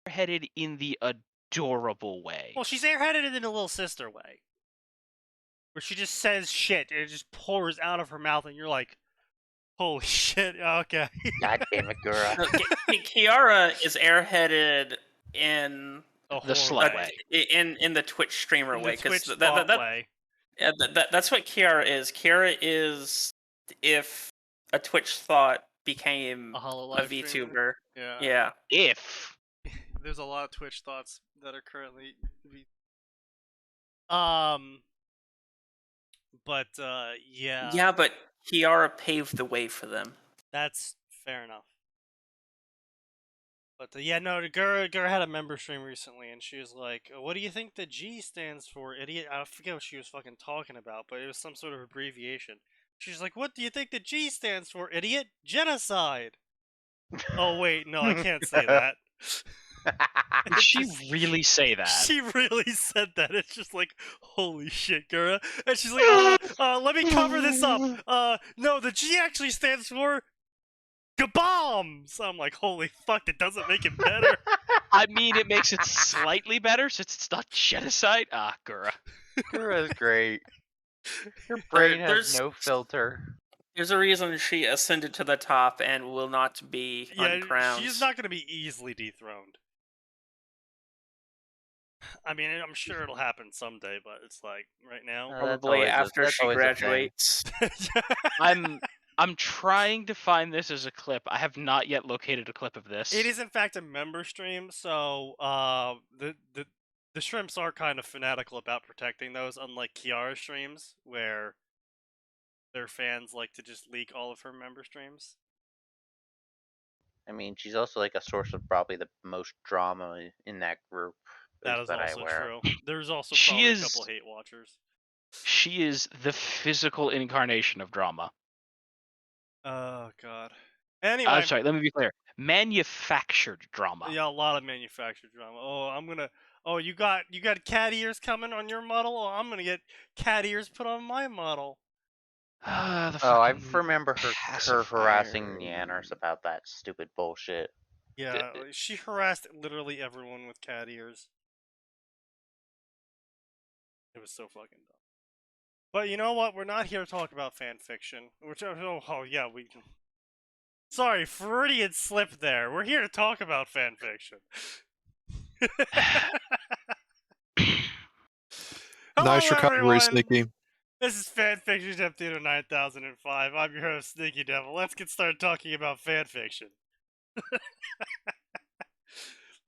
airheaded in the adorable way. Well, she's airheaded in a little sister way, where she just says shit and it just pours out of her mouth, and you're like, "Holy shit!" Okay. God damn it, Gura. No, Kiara is airheaded in The horror slut way. in the Twitch streamer In way, the Twitch because way. that's what Kiara is. Kiara is if a Twitch thought became A hollow a live streamer. VTuber. Yeah. Yeah. If There's a lot of Twitch thoughts that are currently but yeah. Yeah, but Kiara paved the way for them. That's fair enough. But yeah, no, Gura had a member stream recently, and she was like, "What do you think the G stands for, idiot?" I forget what she was fucking talking about, but it was some sort of abbreviation. She's like, "What do you think the G stands for, idiot? Genocide." Oh wait, no, I can't say that. did she really say that? She really said that. It's just like, holy shit, Gura. And she's like, let me cover this up. No, the G actually stands for Gabomb! So I'm like, holy fuck, that doesn't make it better. I mean, it makes it slightly better since it's not genocide. Ah, Gura. Gura's great. Your brain has There's- no filter. There's a reason she ascended to the top and will not be uncrowned. She's not going to be easily dethroned. I mean, I'm sure it'll happen someday, but it's like, right now... Probably after she graduates. I'm trying to find this as a clip. I have not yet located a clip of this. It is in fact a member stream, so the shrimps are kind of fanatical about protecting those, unlike Kiara streams, where their fans like to just leak all of her member streams. I mean, she's also like a source of probably the most drama in that group. That is also true. There's also She probably is- a couple hate watchers. She is the physical incarnation of drama. Oh god. Anyway, I'm sorry. Let me be clear. Manufactured drama. yeah, a lot of manufactured drama. Oh, you got cat ears coming on your model? Oh, I'm gonna get cat ears put on my model. I remember her harassing Nanners about that stupid bullshit. Yeah, she harassed literally everyone with cat ears. It was so fucking dumb. But you know what? We're not here to talk about fanfiction. Yeah, we... Sorry, Freudian slip there. We're here to talk about fanfiction. Nice recovery, Sneaky. This is Fanfiction Depth Theater 9005. I'm your host, Sneaky Devil. Let's get started talking about fanfiction.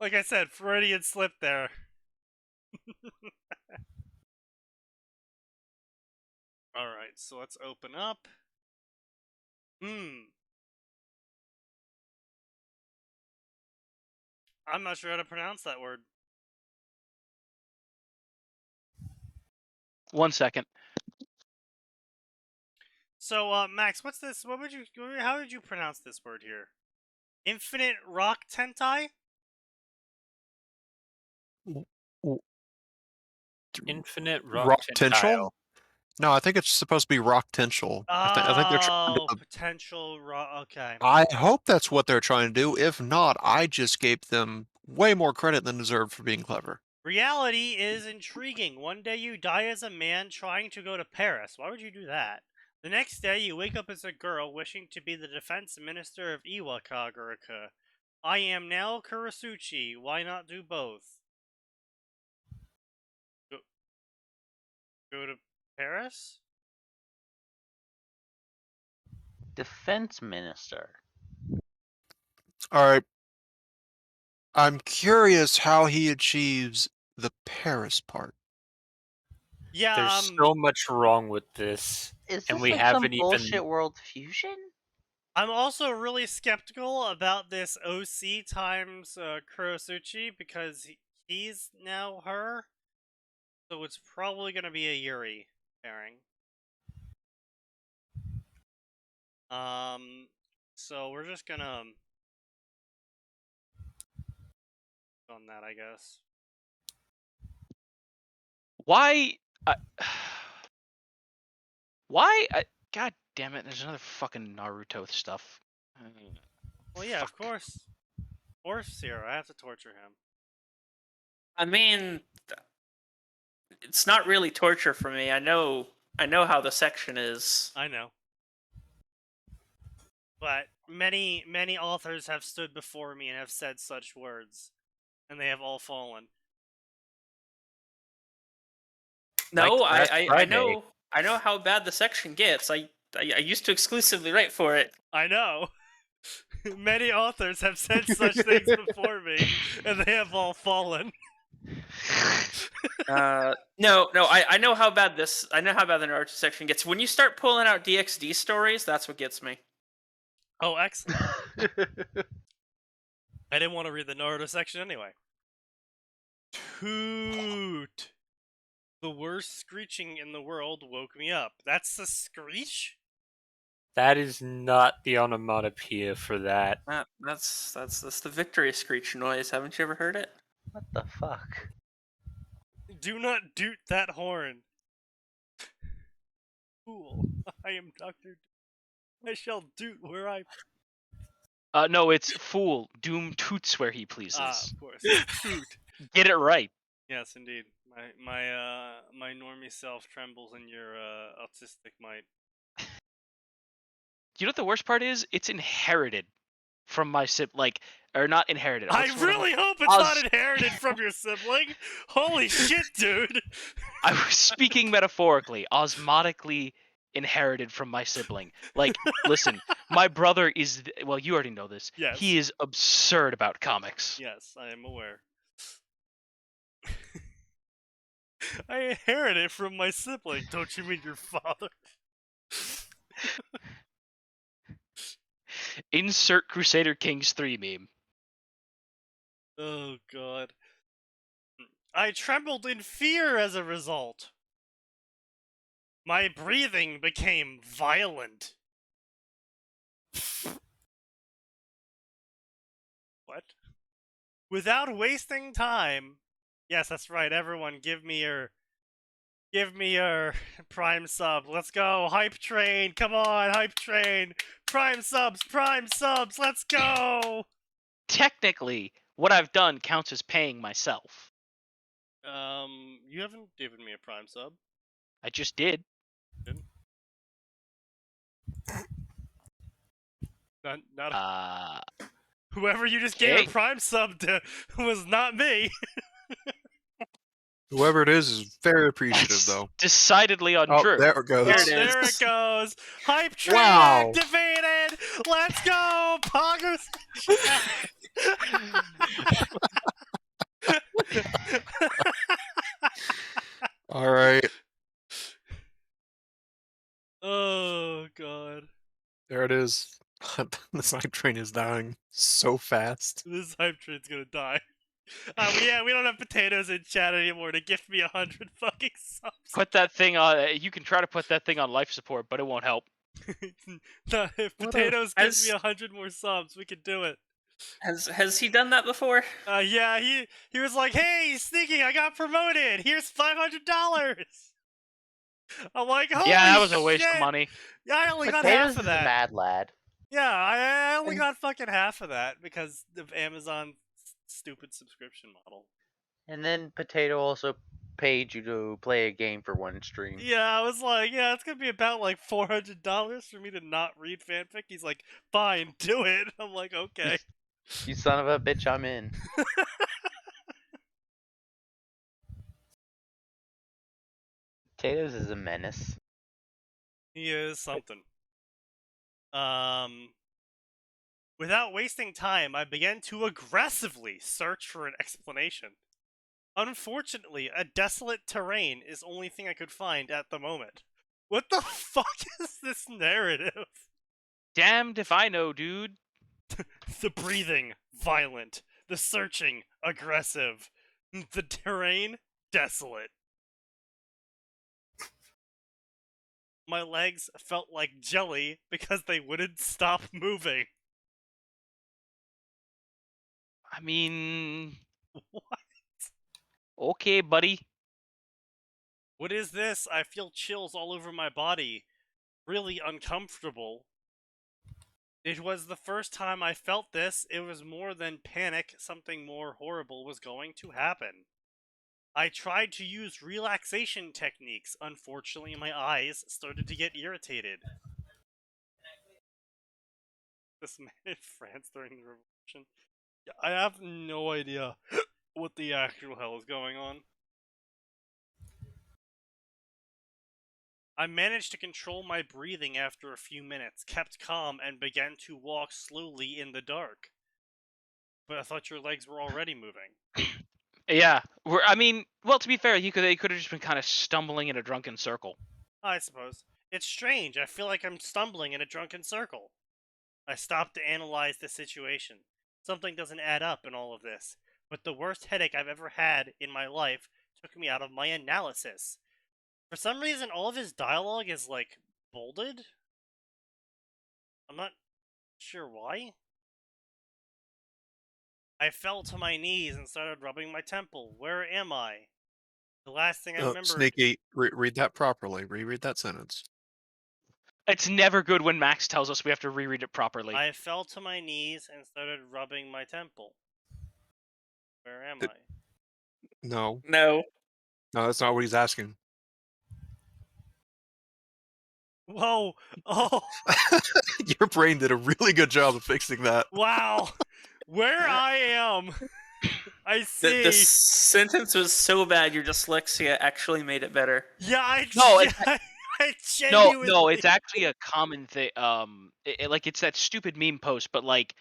Like I said, Freudian slip there. Alright, so let's open up. I'm not sure how to pronounce that word. 1 second. So, Max, what's this? How would you pronounce this word here? Infinite rock tentai? Infinite Rock tentile. potential? No, I think it's supposed to be rock potential. I think they're trying to... potential rock. Okay. I hope that's what they're trying to do. If not, I just gave them way more credit than deserved for being clever. Reality is intriguing. One day you die as a man trying to go to Paris. Why would you do that? The next day you wake up as a girl wishing to be the defense minister of Iwakagurika. I am now Kurasuchi. Why not do both? Go to Paris? Defense minister. Alright. I'm curious how he achieves the Paris part. Yeah, There's so much wrong with this. Is And this we like haven't some even- bullshit world fusion? I'm also really skeptical about this OC times Kurasuchi because he's now her. So it's probably going to be a Yuri pairing. So we're just gonna on that, I guess. Why? Why? God damn it! There's another fucking Naruto stuff. Well, yeah, of course. Or Zero, I have to torture him. I mean, it's not really torture for me. I know how the section is. I know. But many authors have stood before me and have said such words, and they have all fallen. No, Like I Friday. know how bad the section gets. I used to exclusively write for it. I know. Many authors have said such things before me, and they have all fallen. No, I know how bad this. I know how bad the Naruto section gets. When you start pulling out DxD stories, that's what gets me. Oh, excellent. I didn't want to read the Naruto section anyway. Toot! The worst screeching in the world woke me up. That's a screech? That is not the onomatopoeia for that. That's the victory screech noise. Haven't you ever heard it? What the fuck? Do not doot that horn. Fool, I am Dr. I shall doot where I... No, it's fool. Doom toots where he pleases. of course. Toot. Get it right. Yes, indeed. My normie self trembles in your autistic might. You know what the worst part is? It's inherited from my or not inherited. I What's the word I'm- really hope it's not inherited from your sibling. Holy shit, dude. I was speaking metaphorically, osmotically inherited from my sibling. Like, listen, my brother is well, you already know this. Yes. He is absurd about comics. Yes, I am aware. I inherited it from my sibling. Don't you mean your father? Insert Crusader Kings 3 meme. Oh god. I trembled in fear as a result. My breathing became violent. What? Without wasting time. Yes, that's right, everyone, give me your Prime sub. Let's go, hype train. Come on, hype train. Prime subs, let's go. Technically, what I've done counts as paying myself. You haven't given me a Prime sub. I just did. Not whoever you just gave a Prime sub to was not me. Whoever it is very appreciative, That's though. decidedly Oh, untrue. there it goes. There it goes. Hype train Wow. activated. Let's go, Poggers. All right. Oh god. There it is. This hype train is dying so fast. This hype train's gonna die. We don't have potatoes in chat anymore to gift me 100 fucking subs. Put that thing on. You can try to put that thing on life support, but it won't help. No, if potatoes gives me 100 more subs, we could do it. Has he done that before? Yeah, he was like, "Hey, Sneaky, I got promoted. Here's $500." I'm like, "Holy Yeah, that was a waste shit. of money. Yeah, I only got Potatoes half of is a that. mad lad. Yeah, I only got fucking half of that because of Amazon's stupid subscription model. And then Potato also paid you to play a game for one stream. Yeah, I was like, yeah, it's gonna be about like $400 for me to not read fanfic. He's like, fine, do it. I'm like, okay. You son of a bitch, I'm in. Potatoes is a menace. He is something. Without wasting time, I began to aggressively search for an explanation. Unfortunately, a desolate terrain is the only thing I could find at the moment. What the fuck is this narrative? Damned if I know, dude. The breathing, violent. The searching, aggressive. The terrain, desolate. My legs felt like jelly because they wouldn't stop moving. I mean, What? okay, buddy. What is this? I feel chills all over my body. Really uncomfortable. It was the first time I felt this. It was more than panic. Something more horrible was going to happen. I tried to use relaxation techniques. Unfortunately, my eyes started to get irritated. This man in France during the revolution. I have no idea what the actual hell is going on. I managed to control my breathing after a few minutes, kept calm, and began to walk slowly in the dark. But I thought your legs were already moving. Yeah, I mean, well, to be fair, they could have just been kind of stumbling in a drunken circle. I suppose. It's strange. I feel like I'm stumbling in a drunken circle. I stopped to analyze the situation. Something doesn't add up in all of this. But the worst headache I've ever had in my life took me out of my analysis. For some reason, all of his dialogue is, like, bolded. I'm not sure why. I fell to my knees and started rubbing my temple. Where am I? The last thing I remember... Sneaky, read that properly. Reread that sentence. It's never good when Max tells us we have to reread it properly. I fell to my knees and started rubbing my temple. Where am I? No. No. No, that's not what he's asking. Whoa! Oh! Your brain did a really good job of fixing that. Wow! Where I am! I see! The sentence was so bad, your dyslexia actually made it better. Yeah, I genuinely... No, it's actually a common thing. Like, it's that stupid meme post, but like,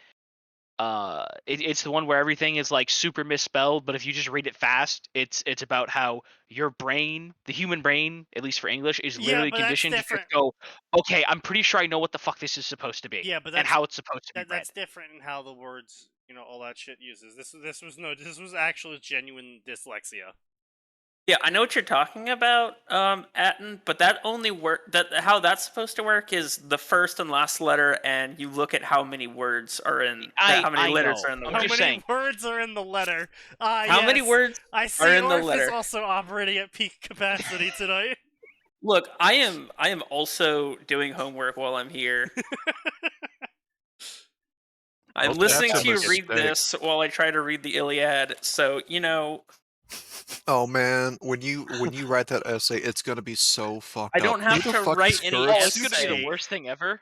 it's the one where everything is like super misspelled, but if you just read it fast, it's about how your brain, the human brain, at least for English, is literally conditioned to just go, okay, I'm pretty sure I know what the fuck this is supposed to be, and how it's supposed to be read. That's different in how the words, all that shit uses. This was actually genuine dyslexia. Yeah, I know what you're talking about, Atin, but that only how that's supposed to work is the first and last letter, and you look at how many words are in, how many letters are in the word. How many words are in the letter? How many words are in the letter? I see Orph is also operating at peak capacity tonight. Look, I am also doing homework while I'm here. I'm listening to you read this while I try to read the Iliad, so, Oh man, when you write that essay, it's gonna be so fucked up. I don't have to write any essay. It's gonna be the worst thing ever.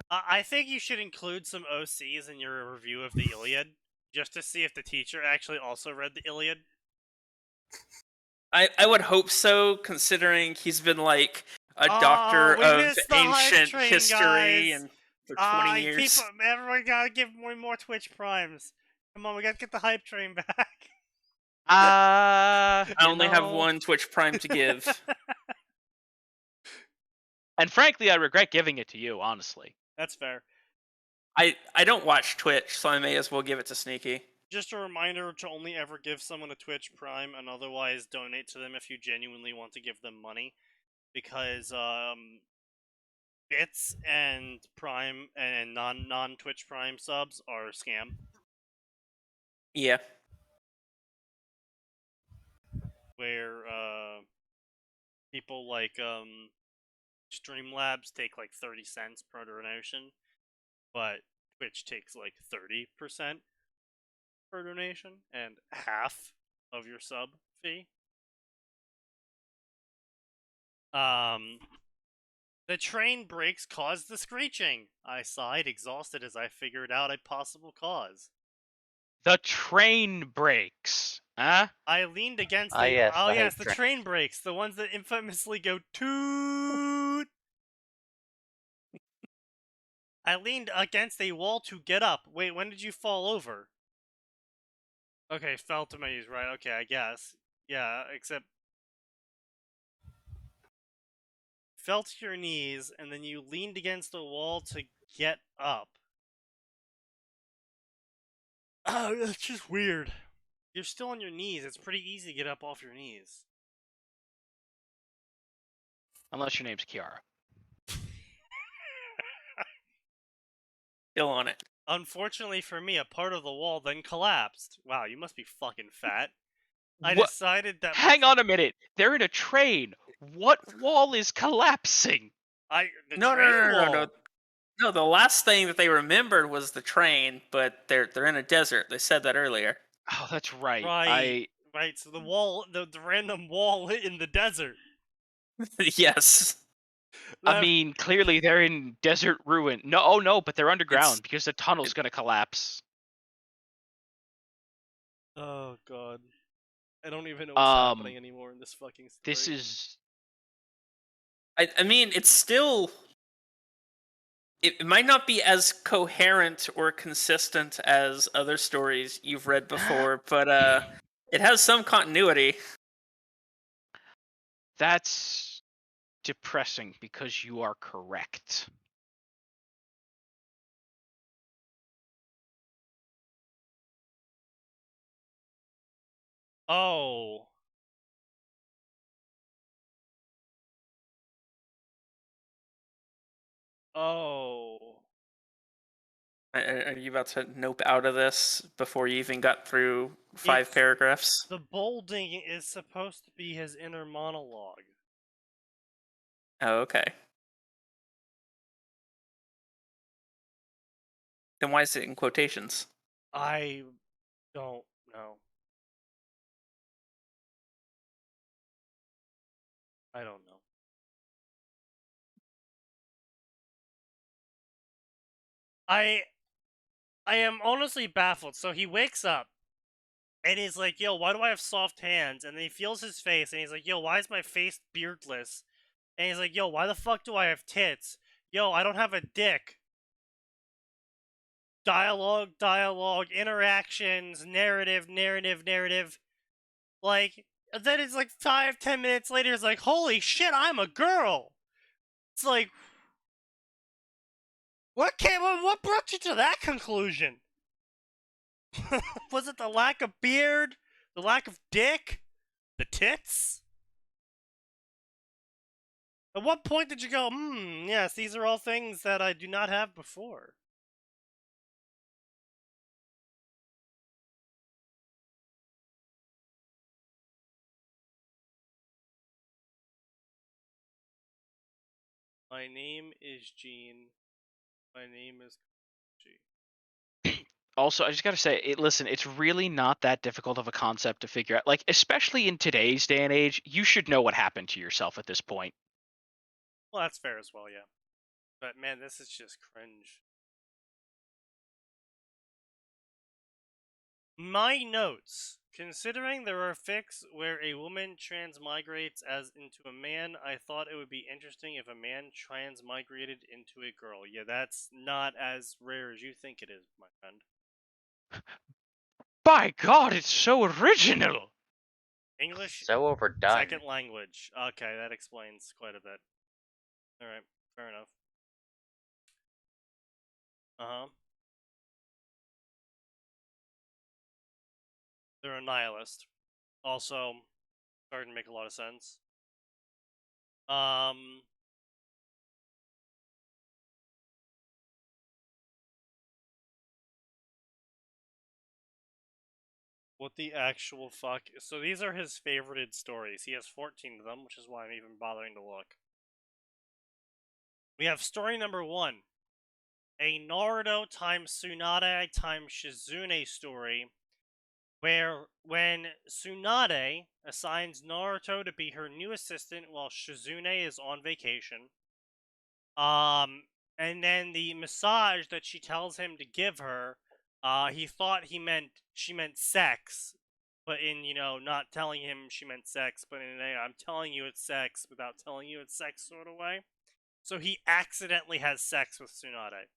I think you should include some OCs in your review of the Iliad, just to see if the teacher actually also read the Iliad. I would hope so, considering he's been like a doctor of ancient history and for 20 years. Everyone gotta give more Twitch primes. Come on, we gotta get the hype train back. I only have one Twitch Prime to give. And frankly, I regret giving it to you, honestly. That's fair. I don't watch Twitch, so I may as well give it to Sneaky. Just a reminder to only ever give someone a Twitch Prime and otherwise donate to them if you genuinely want to give them money. Because bits and Prime and non-Twitch Prime subs are a scam. Yeah. Where people like Streamlabs take like 30 cents per donation, but Twitch takes like 30% per donation and half of your sub fee. The train brakes caused the screeching. I sighed, exhausted as I figured out a possible cause. The train brakes. Huh? I leaned against the... yes, the train brakes. The ones that infamously go toot. I leaned against a wall to get up. Wait, when did you fall over? Okay, fell to my knees, right? Okay, I guess. Yeah, except... Fell to your knees, and then you leaned against the wall to get up. Oh, that's just weird. You're still on your knees. It's pretty easy to get up off your knees. Unless your name's Kiara. Still on it. Unfortunately for me, a part of the wall then collapsed. Wow, you must be fucking fat. I decided that... Hang on a minute. They're in a train. What wall is collapsing? No, the last thing that they remembered was the train, but they're in a desert. They said that earlier. Oh, that's right. Right. Right, so the wall, the random wall in the desert. Yes. I mean, clearly they're in desert ruin. No, oh no, but they're underground because the tunnel's gonna collapse. Oh god. I don't even know what's happening anymore in this fucking story. This is... I mean, it's still... It might not be as coherent or consistent as other stories you've read before, but it has some continuity. That's depressing because you are correct. Oh. Oh. Are you about to nope out of this before you even got through 5 paragraphs? The bolding is supposed to be his inner monologue. Oh, okay. Then why is it in quotations? I don't know. I don't know. I am honestly baffled. So he wakes up and he's like, yo, why do I have soft hands? And then he feels his face and he's like, yo, why is my face beardless? And he's like, yo, why the fuck do I have tits? Yo, I don't have a dick. Dialogue, interactions, narrative. Like, then it's like 5-10 minutes later, it's like, holy shit, I'm a girl. It's like, what brought you to that conclusion? Was it the lack of beard? The lack of dick? The tits? At what point did you go, yes, these are all things that I do not have before? My name is Gene. My name is G. Also, I just gotta say, listen, it's really not that difficult of a concept to figure out. Like, especially in today's day and age, you should know what happened to yourself at this point. Well, that's fair as well, yeah. But man, this is just cringe. My notes. Considering there are fics where a woman transmigrates as into a man, I thought it would be interesting if a man transmigrated into a girl. Yeah, that's not as rare as you think it is, my friend. By God, it's so original! English, so overdone. second language. Okay, that explains quite a bit. Alright, fair enough. Uh-huh. They're a nihilist. Also, starting to make a lot of sense. What the actual fuck? So these are his favorited stories. He has 14 of them, which is why I'm even bothering to look. We have story number 1. A Naruto times Tsunade times Shizune story, where when Tsunade assigns Naruto to be her new assistant while Shizune is on vacation, and then the massage that she tells him to give her, he thought she meant sex, but in, not telling him she meant sex, but in a I'm telling you it's sex without telling you it's sex sort of way. So he accidentally has sex with Tsunade.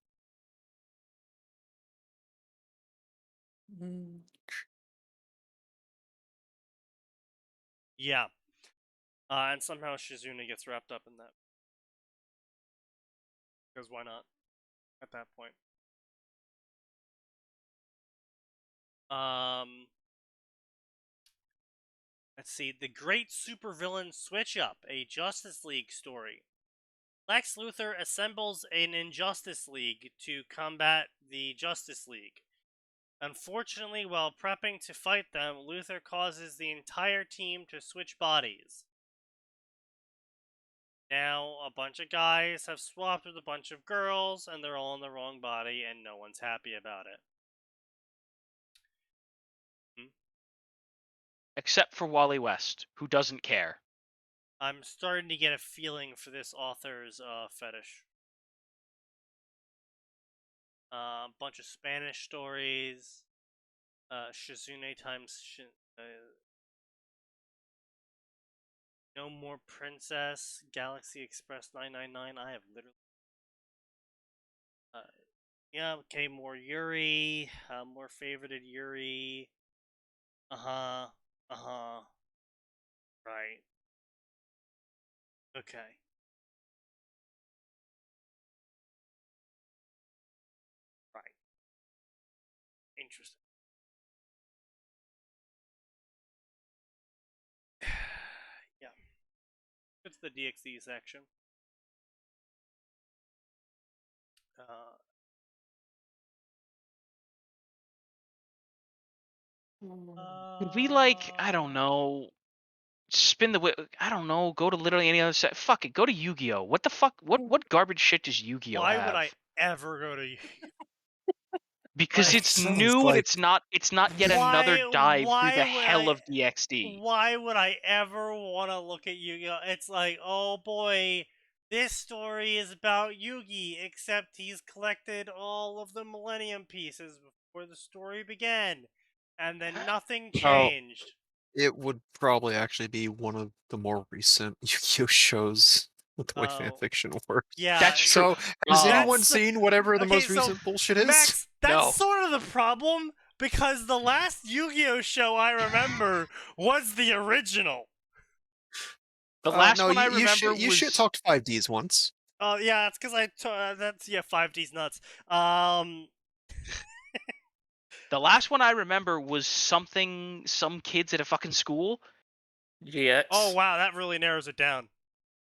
Yeah. And somehow Shizune gets wrapped up in that. Because why not? At that point. Let's see. The Great Supervillain Switch Up, a Justice League story. Lex Luthor assembles an Injustice League to combat the Justice League. Unfortunately, while prepping to fight them, Luthor causes the entire team to switch bodies. Now, a bunch of guys have swapped with a bunch of girls, and they're all in the wrong body, and no one's happy about it. except for Wally West, who doesn't care. I'm starting to get a feeling for this author's fetish. Bunch of Spanish stories. Shizune times No More Princess, Galaxy Express 999. I have literally. Yeah, okay, more Yuri, more favorited Yuri. Right. Okay. Right. Interesting. Yeah. It's the DXD section. Could we I don't know, spin the I don't know, go to literally any other set. Fuck it, go to Yu-Gi-Oh. What the fuck? What garbage shit does Yu-Gi-Oh Why have? would I ever go to Because it's new and it's not yet another dive through the hell of DXD. Why would I ever want to look at Yu-Gi-Oh? It's like, oh boy, this story is about Yugi, except he's collected all of the Millennium pieces before the story began, and then nothing changed. It would probably actually be one of the more recent Yu-Gi-Oh shows with the way fanfiction works. Yeah, that's true. So, has anyone seen whatever the most recent bullshit is? Max, that's sort of the problem, because the last Yu-Gi-Oh show I remember was the original. The last one I remember you should talk to 5Ds once. Oh yeah, that's because 5D's nuts. The last one I remember was some kids at a fucking school. GX. Oh wow, that really narrows it down.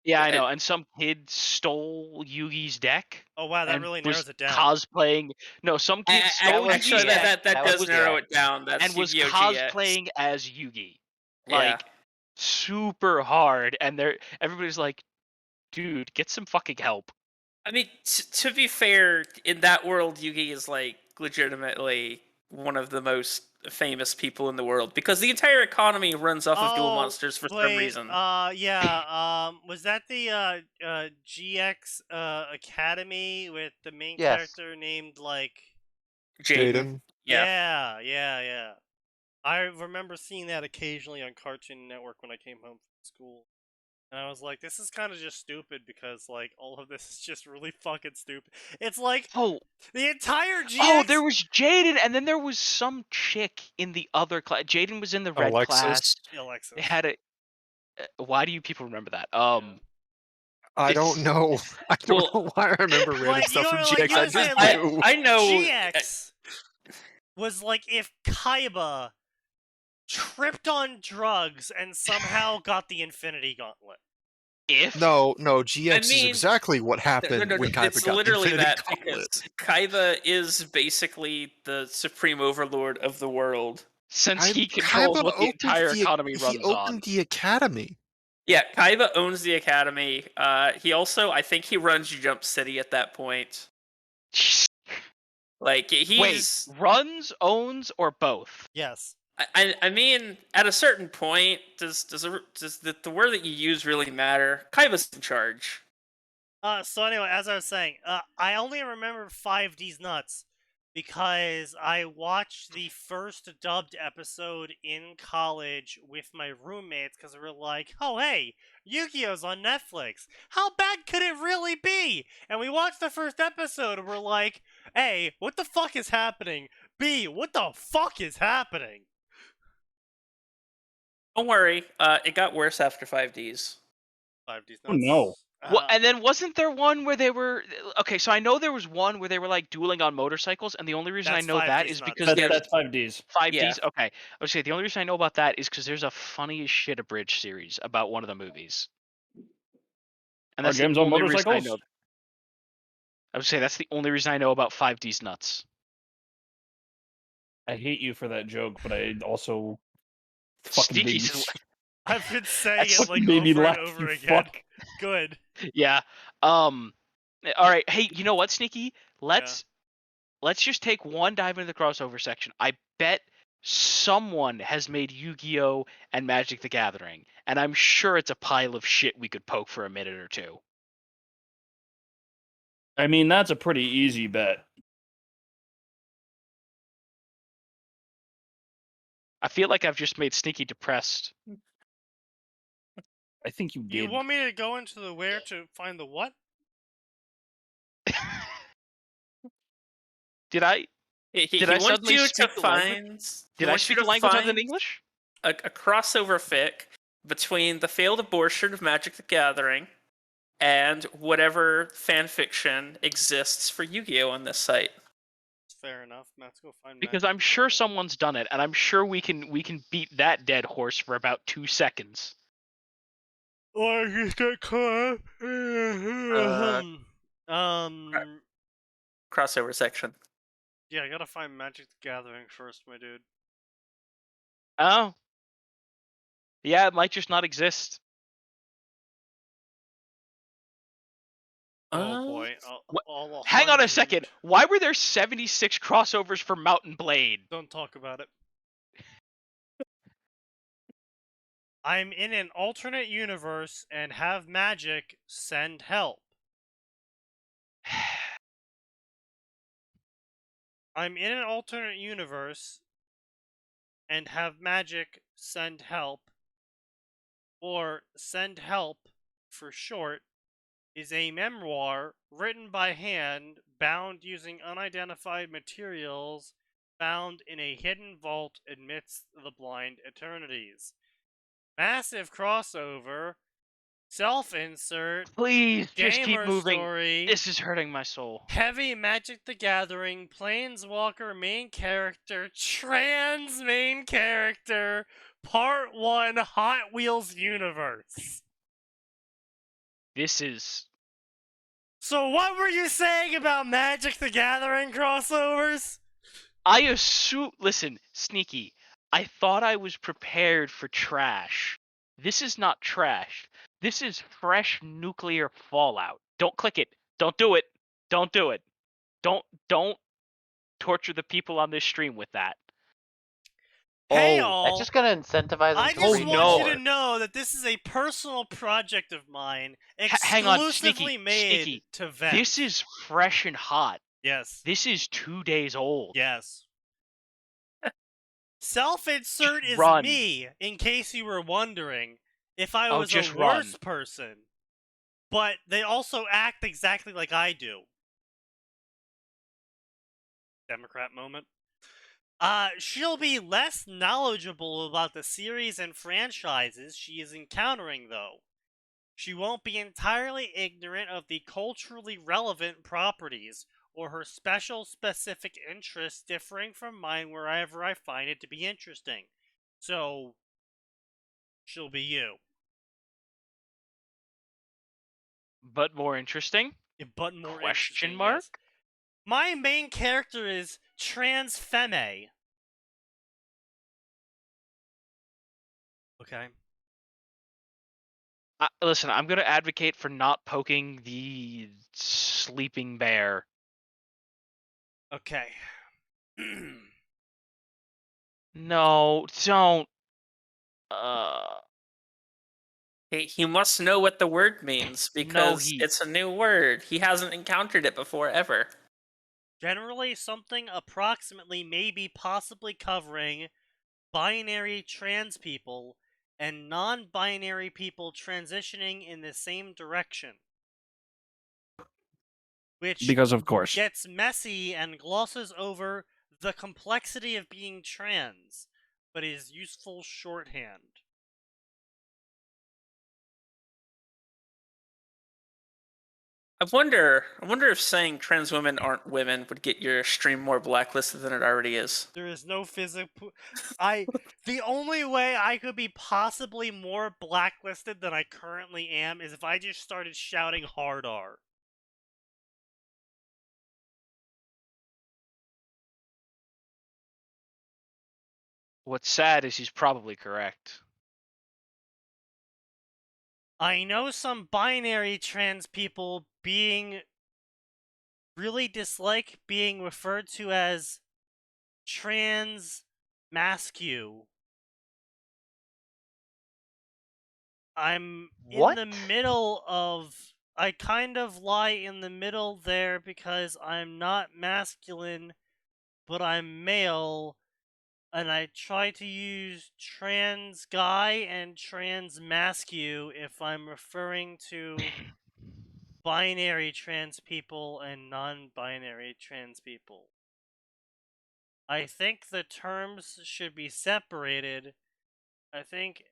Yeah, I know. And some kid stole Yugi's deck. Oh wow, that really narrows it down. Cosplaying. No, some kid stole Yugi's deck. That does narrow it down. That's and was Yu-Gi-Oh! cosplaying GX. as Yugi. Like super hard, and everybody's like, dude, get some fucking help. I mean, to be fair, in that world, Yugi is like legitimately one of the most famous people in the world because the entire economy runs off of duel monsters for some reason. Was that the GX Academy with the main character named like Jaden? Yeah. I remember seeing that occasionally on Cartoon Network when I came home from school. And I was like, this is kind of just stupid because, like, all of this is just really fucking stupid. It's like, the entire GX... Oh, there was Jaden, and then there was some chick in the other class. Jaden was in the red class. Alexis. It had a... why do you people remember that? I don't know. I don't know why I remember random stuff from GX. I know... GX was like if Kaiba tripped on drugs and somehow got the Infinity Gauntlet. No, GX is exactly what happened when Kaiba got the Infinity Gauntlet. Kaiba is basically the supreme overlord of the world. Since he controls what the entire economy runs on. He opened the academy. Yeah, Kaiba owns the academy. He also, I think he runs Jump City at that point. Like, he's... Wait, runs, owns, or both? Yes. I mean, at a certain point, does the word that you use really matter? Kaiba's in charge. So anyway, as I was saying, I only remember 5D's nuts because I watched the first dubbed episode in college with my roommates because we were like, oh hey, Yu-Gi-Oh's on Netflix. How bad could it really be? And we watched the first episode and we're like, A, what the fuck is happening? B, what the fuck is happening? Don't worry, it got worse after 5Ds. 5D's nuts. Oh no. Well, and then wasn't there one where they were... Okay, so I know there was one where they were, like, dueling on motorcycles, and the only reason I know that is because... That's 5Ds. 5Ds? Yeah. Okay. I would say the only reason I know about that is because there's a funny as shit abridged series about one of the movies. And that's games the on only reason I motorcycles? know. I would say that's the only reason I know about 5D's nuts. I hate you for that joke, but I also fucking Sneaky. I've been saying it like made me over laugh, and over you again. fuck. Good. Yeah. All right. Hey, you know what, Sneaky? Let's just take one dive into the crossover section. I bet someone has made Yu-Gi-Oh! And Magic the Gathering, and I'm sure it's a pile of shit we could poke for a minute or two. I mean, that's a pretty easy bet. I feel like I've just made Sneaky depressed. I think you did. You want me to go into the where to find the what? Did I? He Did I wants suddenly you to speak the language? find. Did I speak a language other than English? A crossover fic between the failed abortion of Magic the Gathering and whatever fanfiction exists for Yu-Gi-Oh! On this site. Fair enough. Let's go find. Because Magic I'm sure Gathering. someone's done it, and I'm sure we can beat that dead horse for about 2 seconds. Or I just got caught. Crossover section. Yeah, I gotta find Magic the Gathering first, my dude. Oh. Yeah, it might just not exist. Oh boy. Hang on a second. Why were there 76 crossovers for Mountain Blade? Don't talk about it. I'm in an alternate universe and have magic. Send help. I'm in an alternate universe and have magic. Send help. Or Send Help, for short, is a memoir written by hand, bound using unidentified materials, found in a hidden vault amidst the blind eternities. Massive crossover, self-insert, Please, just keep gamer moving. story, This is hurting my soul. heavy Magic the Gathering, Planeswalker main character, trans main character, Part 1 Hot Wheels universe. This is... So what were you saying about Magic the Gathering crossovers? I assume... Listen, Sneaky, I thought I was prepared for trash. This is not trash. This is fresh nuclear fallout. Don't click it. Don't do it. Don't do it. Don't torture the people on this stream with that. Hey y'all, that's just gonna incentivize them I to just read want more. you to know that this is a personal project of mine, Hang on, exclusively made Sneaky. to vent. This is fresh and hot. Yes. This is 2 days old. Yes. Self-insert is run. me, in case you were wondering, if I Oh, was just a worse run. person. But they also act exactly like I do. Democrat moment. She'll be less knowledgeable about the series and franchises she is encountering, though. She won't be entirely ignorant of the culturally relevant properties, or her specific interests differing from mine wherever I find it to be interesting. So, she'll be you. But more interesting? But more Question interesting, mark? yes. My main character is trans femme. Okay. Listen, I'm going to advocate for not poking the sleeping bear. Okay. No, don't. He must know what the word means because it's a new word. He hasn't encountered it before ever. Generally, something approximately maybe possibly covering binary trans people and non-binary people transitioning in the same direction. Which because of course gets messy and glosses over the complexity of being trans, but is useful shorthand. I wonder if saying trans women aren't women would get your stream more blacklisted than it already is. There is no physical... The only way I could be possibly more blacklisted than I currently am is if I just started shouting hard R. What's sad is he's probably correct. I know some binary trans people really dislike being referred to as trans mascu. I'm What? in the middle of... I kind of lie in the middle there because I'm not masculine, but I'm male, and I try to use trans guy and trans mascu if I'm referring to binary trans people and non-binary trans people. I think the terms should be separated. I think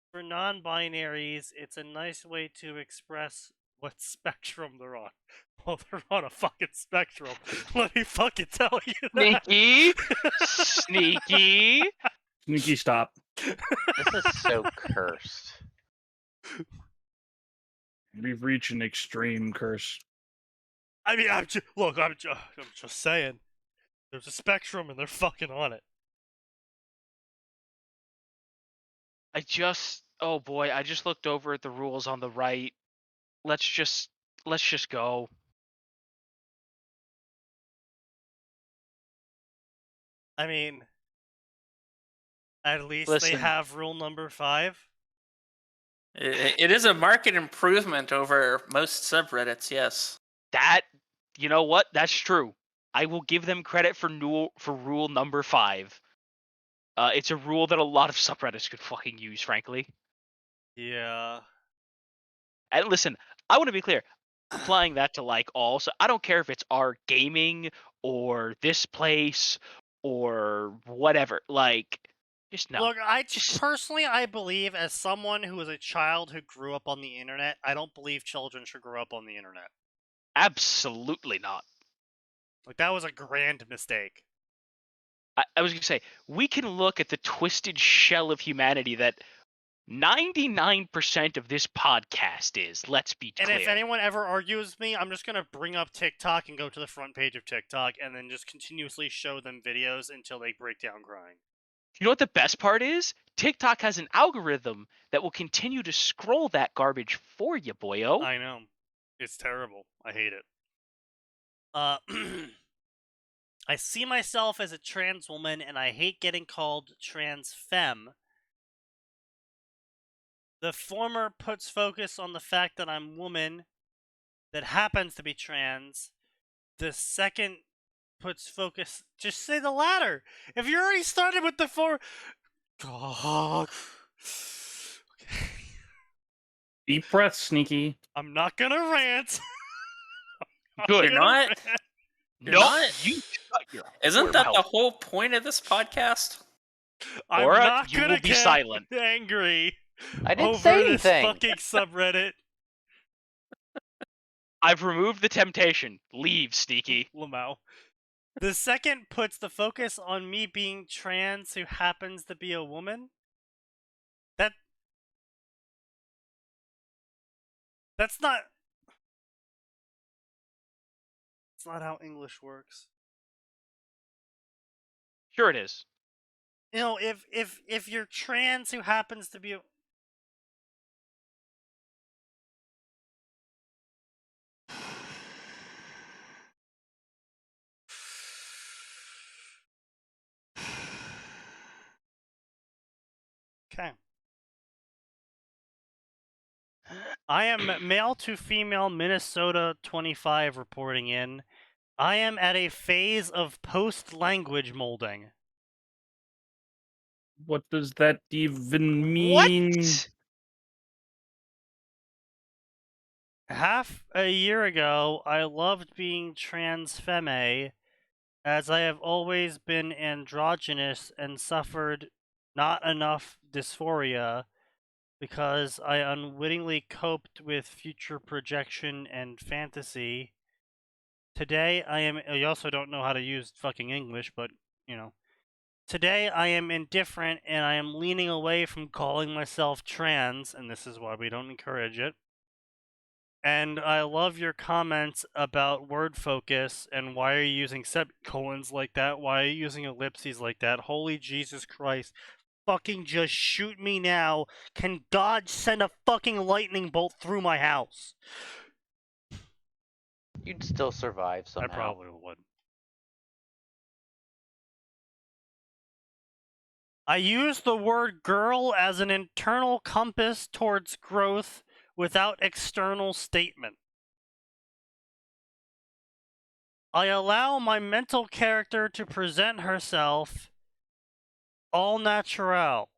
for non-binaries, it's a nice way to express what spectrum they're on. Well, they're on a fucking spectrum. Let me fucking tell you that. Sneaky! Sneaky! Sneaky, stop. This is so cursed. We've reached an extreme curse. I mean, I'm just saying. There's a spectrum and they're fucking on it. Oh boy, I just looked over at the rules on the right. Let's just go. I mean, at least they Listen. have rule number 5. It is a market improvement over most subreddits, yes. You know what? That's true. I will give them credit for rule number 5. It's a rule that a lot of subreddits could fucking use, frankly. Yeah. And listen, I want to be clear. Applying that to like all, so I don't care if it's our gaming or this place or whatever. Like, just no. Look, personally, I believe, as someone who was a child who grew up on the internet, I don't believe children should grow up on the internet. Absolutely not. Like, that was a grand mistake. I was going to say, we can look at the twisted shell of humanity that 99% of this podcast is. Let's be clear. And if anyone ever argues with me, I'm just going to bring up TikTok and go to the front page of TikTok and then just continuously show them videos until they break down crying. You know what the best part is? TikTok has an algorithm that will continue to scroll that garbage for you, boyo. I know. It's terrible. I hate it. I see myself as a trans woman, and I hate getting called trans femme. The former puts focus on the fact that I'm woman that happens to be trans. The second puts focus... Just say the latter! If you already started with the God. Okay. Deep breath, Sneaky. I'm not gonna rant. Good. You're not? No, you Isn't that the whole point of this podcast? I'm Aura, not you gonna will be get silent. angry I didn't over say this anything. fucking subreddit. I've removed the temptation. Leave, Sneaky. Lamau. The second puts the focus on me being trans who happens to be a woman. That's not... It's not how English works. Sure it is. You know, if you're trans who happens to be a... Okay. I am male to female Minnesota 25 reporting in. I am at a phase of post-language molding. What does that even mean? What? Half a year ago, I loved being trans femme, as I have always been androgynous and suffered not enough dysphoria because I unwittingly coped with future projection and fantasy. Today, I also don't know how to use fucking English, but, you know. Today, I am indifferent and I am leaning away from calling myself trans, and this is why we don't encourage it. And I love your comments about word focus and why are you using semicolons like that? Why are you using ellipses like that? Holy Jesus Christ. Fucking just shoot me now. Can God send a fucking lightning bolt through my house? You'd still survive somehow. I probably would. I use the word girl as an internal compass towards growth without external statement. I allow my mental character to present herself all natural.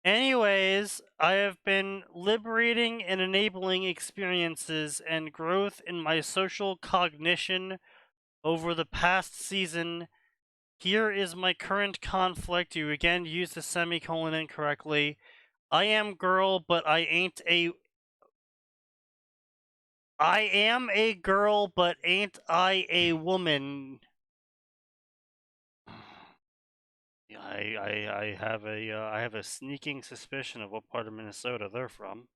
Anyways, I have been liberating and enabling experiences and growth in my social cognition over the past season. Here is my current conflict. You again use the semicolon incorrectly. I am girl, but I ain't a... I am a girl, but ain't I a woman? I have a sneaking suspicion of what part of Minnesota they're from.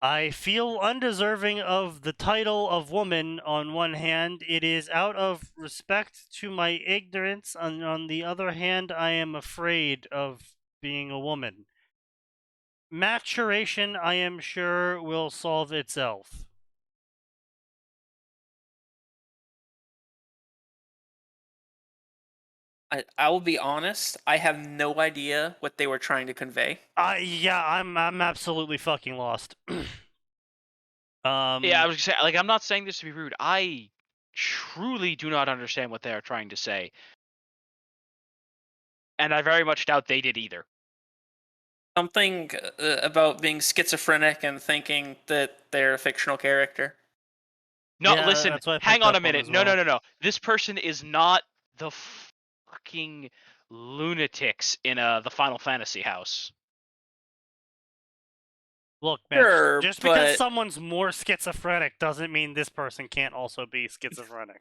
I feel undeserving of the title of woman on one hand. It is out of respect to my ignorance. On the other hand, I am afraid of being a woman. Maturation, I am sure, will solve itself. I will be honest, I have no idea what they were trying to convey. Yeah, I'm absolutely fucking lost. Yeah, I was gonna say, like, I'm not saying this to be rude. I truly do not understand what they are trying to say. And I very much doubt they did either. Something about being schizophrenic and thinking that they're a fictional character. No, Yeah, listen, that's what I hang picked on a up on minute. as No, no, well. no, no. This person is not the fucking lunatics in the Final Fantasy house. Look, man, Sure, just because but someone's more schizophrenic doesn't mean this person can't also be schizophrenic.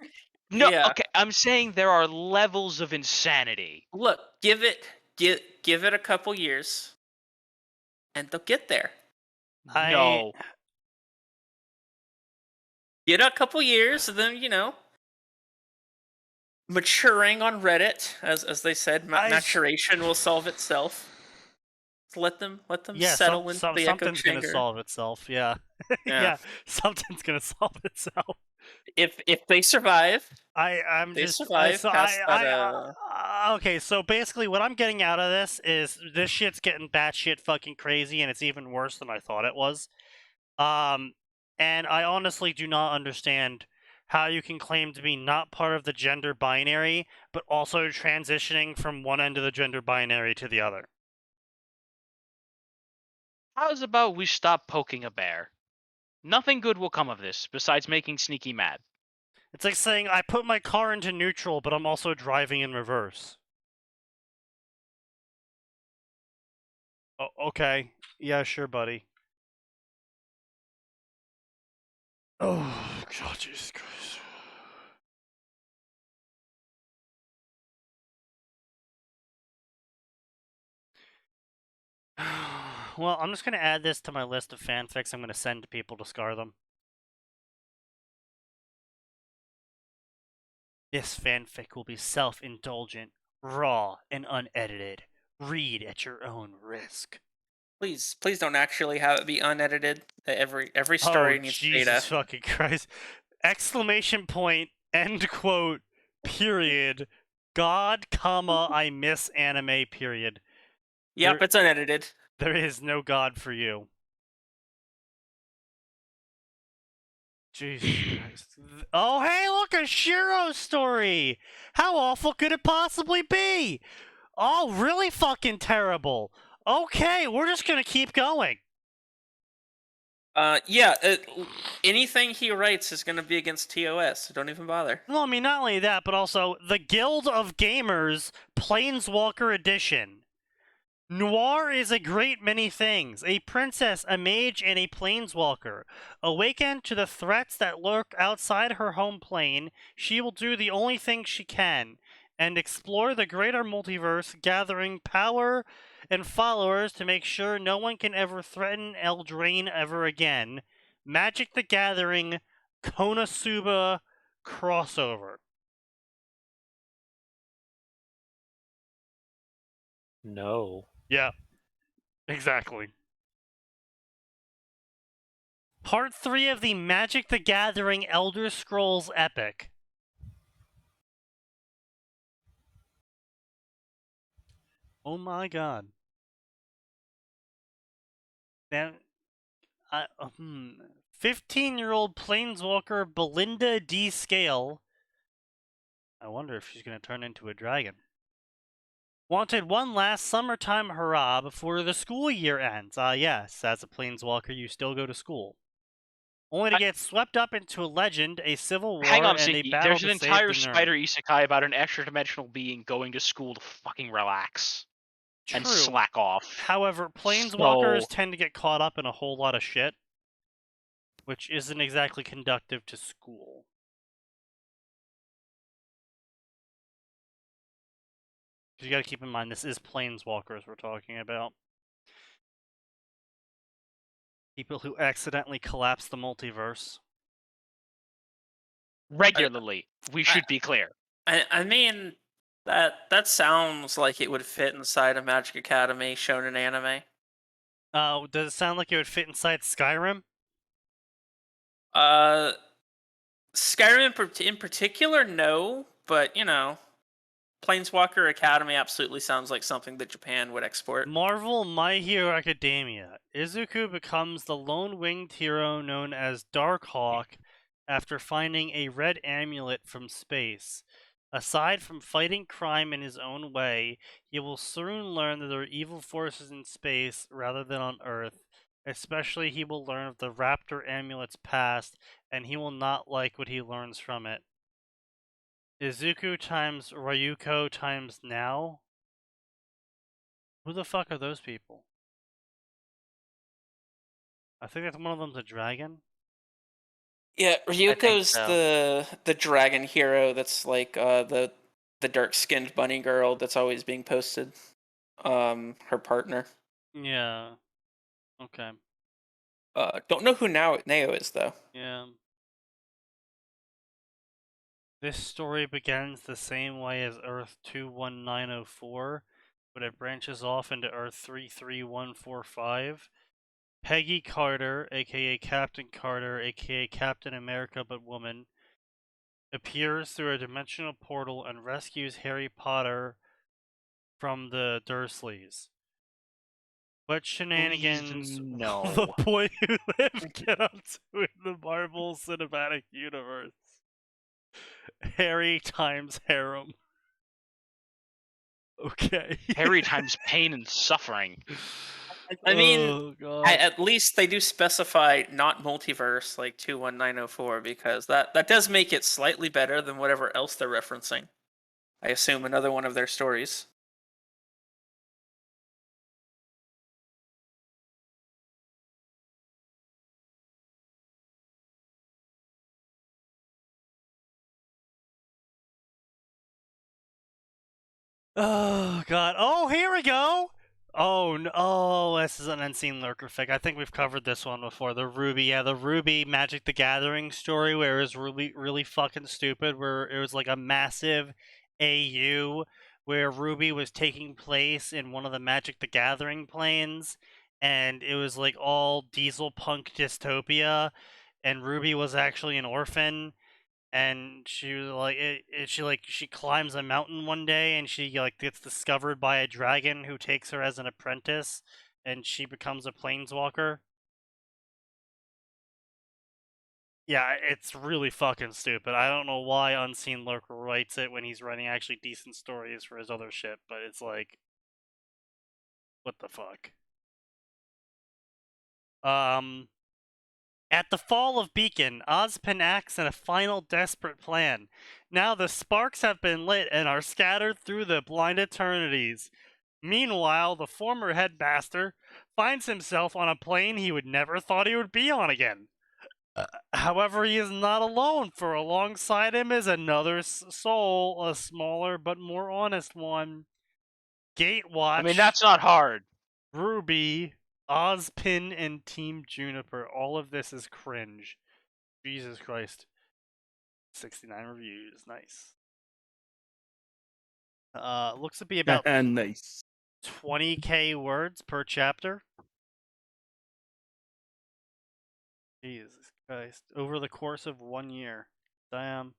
No, yeah. okay, I'm saying there are levels of insanity. Look, give it a couple years, and they'll get there. No. Get a couple years, and then maturing on Reddit, as they said, maturation will solve itself. Let them Yeah, settle into the echo something's gonna chamber. solve itself. Yeah, yeah, something's gonna solve itself. If they survive, okay, so basically what I'm getting out of this is this shit's getting batshit fucking crazy, and it's even worse than I thought it was. And I honestly do not understand how you can claim to be not part of the gender binary, but also transitioning from one end of the gender binary to the other. How's about we stop poking a bear? Nothing good will come of this, besides making Sneaky mad. It's like saying, I put my car into neutral, but I'm also driving in reverse. Oh, okay. Yeah, sure, buddy. Oh, God, Jesus Christ. Well, I'm just going to add this to my list of fanfics I'm going to send to people to scar them. This fanfic will be self-indulgent, raw, and unedited. Read at your own risk. Please don't actually have it be unedited. Every story needs Jesus data. Fucking Christ! Exclamation point! End quote. Period. God, comma, I miss anime. Period. Yep, it's unedited. There is no God for you. Jesus Christ. Oh, hey, look, a Shiro story! How awful could it possibly be? Oh, really fucking terrible. Okay, we're just gonna keep going. Anything he writes is gonna be against TOS, so don't even bother. Well, I mean, not only that, but also the Guild of Gamers Planeswalker Edition. Noir is a great many things. A princess, a mage, and a planeswalker. Awaken to the threats that lurk outside her home plane, she will do the only thing she can, and explore the greater multiverse, gathering power and followers to make sure no one can ever threaten Eldraine ever again. Magic the Gathering Konosuba crossover. No. Yeah, exactly. Part 3 of the Magic the Gathering Elder Scrolls epic. Oh my god. Then, 15-year-old planeswalker Belinda D. Scale. I wonder if she's going to turn into a dragon. Wanted one last summertime hurrah before the school year ends. Yes, as a planeswalker, you still go to school. Only to get swept up into a legend, a civil war, Hang on, and a Sneaky. battle There's to an save entire the spider Nern. isekai about an extra-dimensional being going to school to fucking relax. True. And slack off. However, planeswalkers tend to get caught up in a whole lot of shit, which isn't exactly conductive to school. You gotta keep in mind, this is planeswalkers we're talking about. People who accidentally collapse the multiverse. Regularly. We should be clear. I mean, that sounds like it would fit inside a Magic Academy shonen anime. Does it sound like it would fit inside Skyrim? Skyrim in particular, no, but you know, Planeswalker Academy absolutely sounds like something that Japan would export. Marvel My Hero Academia. Izuku becomes the lone winged hero known as Darkhawk after finding a red amulet from space. Aside from fighting crime in his own way, he will soon learn that there are evil forces in space rather than on Earth. Especially, he will learn of the Raptor amulet's past, and he will not like what he learns from it. Izuku times Ryuko times now? Who the fuck are those people? I think that one of them's a dragon. Yeah, Ryuko's so. the dragon hero that's like the dark-skinned bunny girl that's always being posted. Her partner. Yeah. Okay. Don't know who Neo is though. Yeah. This story begins the same way as Earth 21904, but it branches off into Earth 33145. Peggy Carter, aka Captain Carter, aka Captain America but woman, appears through a dimensional portal and rescues Harry Potter from the Dursleys. What shenanigans no. will the boy who lived get up to in the Marvel Cinematic Universe? Harry times harem. Okay. Harry times pain and suffering. I mean, at least they do specify not multiverse like 21904 because that does make it slightly better than whatever else they're referencing. I assume another one of their stories. Oh god. Oh, here we go. Oh no. Oh, this is an unseen lurker fic. I think we've covered this one before. The Ruby, the Ruby Magic the Gathering story where it was really fucking stupid. Where it was like a massive AU where Ruby was taking place in one of the Magic the Gathering planes, and it was like all diesel punk dystopia, and Ruby was actually an orphan. And she was like, she climbs a mountain one day, and she like gets discovered by a dragon who takes her as an apprentice, and she becomes a planeswalker. Yeah, it's really fucking stupid. I don't know why Unseen Lurker writes it when he's writing actually decent stories for his other shit, but it's like, what the fuck? At the fall of Beacon, Ozpin acts in a final desperate plan. Now the sparks have been lit and are scattered through the blind eternities. Meanwhile, the former headmaster finds himself on a plane he would never thought he would be on again. However, he is not alone, for alongside him is another soul, a smaller but more honest one. Gatewatch. I mean, that's not hard. Ruby, Ozpin, and Team Juniper. All of this is cringe. Jesus Christ. 69 reviews. Nice. Looks to be about nice. 20k words per chapter. Jesus Christ. Over the course of 1 year. Damn.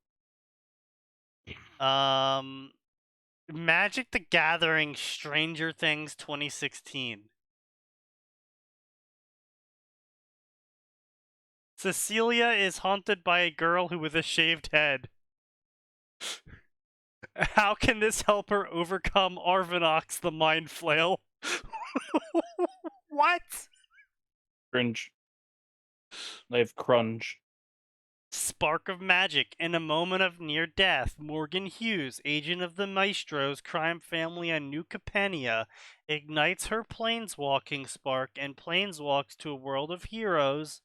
Magic the Gathering Stranger Things 2016. Cecilia is haunted by a girl with a shaved head. How can this help her overcome Arvinox the Mind Flail? What? Cringe. They have crunge. Spark of Magic. In a moment of near death, Morgan Hughes, agent of the Maestro's crime family on New Capenia, ignites her planeswalking spark and planeswalks to a world of heroes.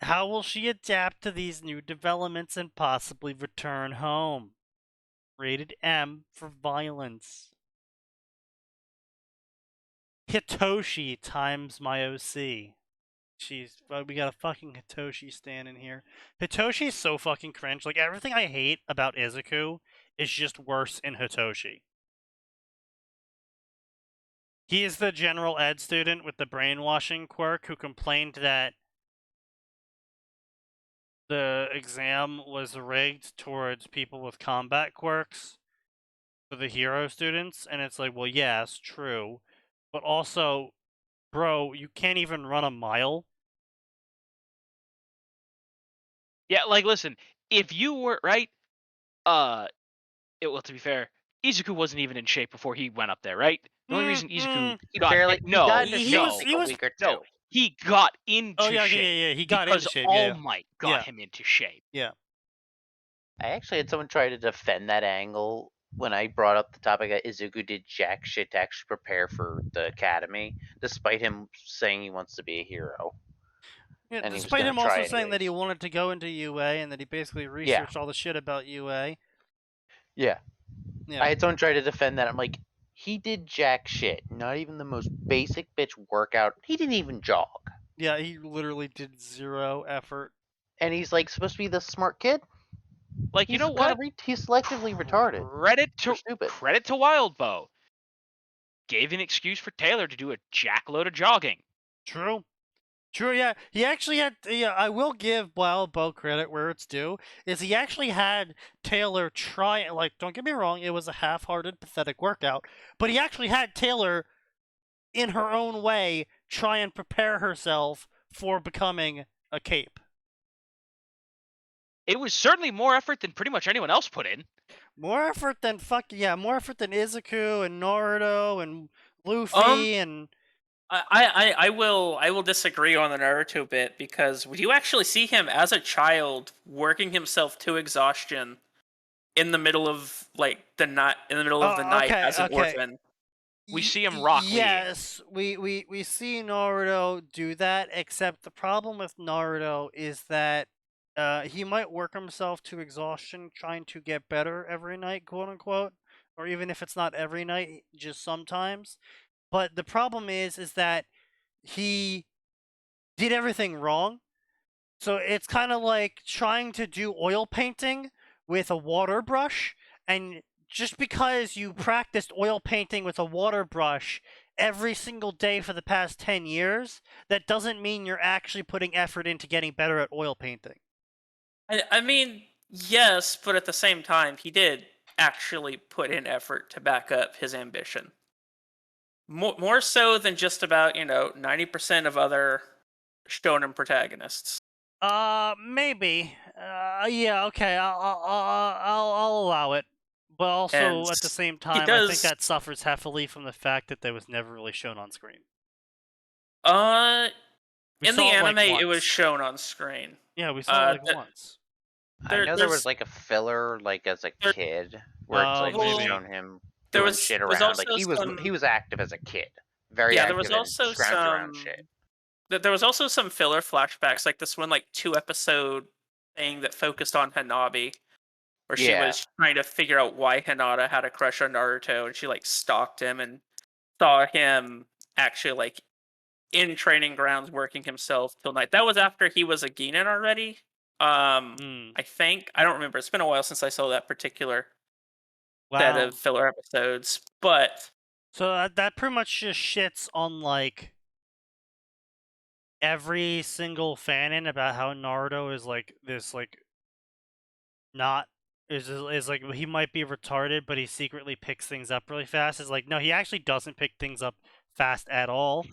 How will she adapt to these new developments and possibly return home? Rated M for violence. Hitoshi times my OC. We got a fucking Hitoshi stan in here. Hitoshi's so fucking cringe. Like, everything I hate about Izuku is just worse in Hitoshi. He is the general ed student with the brainwashing quirk who complained that the exam was rigged towards people with combat quirks for the hero students, and it's like, well, yes, true, but also, bro, you can't even run a mile. Yeah, like, listen, if you were right, well, to be fair, Izuku wasn't even in shape before he went up there, right? The only reason Izuku got into shape a week or two. He got into shape. Yeah, he got into shape. All Might got him into shape. Yeah. I actually had someone try to defend that angle when I brought up the topic that Izuku did jack shit to actually prepare for the academy, despite him saying he wants to be a hero. Yeah, and despite him also saying that he wanted to go into UA and that he basically researched all the shit about UA. Yeah. I had someone try to defend that. I'm like, he did jack shit. Not even the most basic bitch workout. He didn't even jog. Yeah, he literally did zero effort. And he's like supposed to be the smart kid. Like, you know what? He's selectively retarded. Credit to Wildbow. Gave an excuse for Taylor to do a jackload of jogging. True, yeah. He actually had. Yeah, I will give Wildbow credit where it's due. Is he actually had Taylor try? Like, don't get me wrong, it was a half-hearted, pathetic workout. But he actually had Taylor, in her own way, try and prepare herself for becoming a cape. It was certainly more effort than pretty much anyone else put in. More effort than more effort than Izuku and Naruto and Luffy and. I will disagree on the Naruto bit, because would you actually see him as a child working himself to exhaustion in the middle of the night as an orphan? We see him rock. Yes, we see Naruto do that, except the problem with Naruto is that he might work himself to exhaustion trying to get better every night, quote unquote, or even if it's not every night, just sometimes. But the problem is that he did everything wrong. So it's kind of like trying to do oil painting with a water brush, and just because you practiced oil painting with a water brush every single day for the past 10 years, that doesn't mean you're actually putting effort into getting better at oil painting. I mean, yes, but at the same time, he did actually put in effort to back up his ambition. More so than just about 90% of other shonen protagonists. Maybe. Yeah. Okay. I'll allow it. But also at the same time, I think that suffers heavily from the fact that that was never really shown on screen. In the anime, it was shown on screen. Yeah, we saw it once. I know there was a filler as a kid where it's shown him doing shit around. He was active as a kid. Very active. There was also some shit. There was also some filler flashbacks, like this one 2-episode thing that focused on Hanabi, where she was trying to figure out why Hinata had a crush on Naruto, and she stalked him and saw him actually in training grounds working himself till night. That was after he was a Genin already. I think, I don't remember. It's been a while since I saw that particular set of filler episodes, but so that pretty much just shits on every single fanon about how Naruto is this not is like he might be retarded, but he secretly picks things up really fast. Is like no, he actually doesn't pick things up fast at all,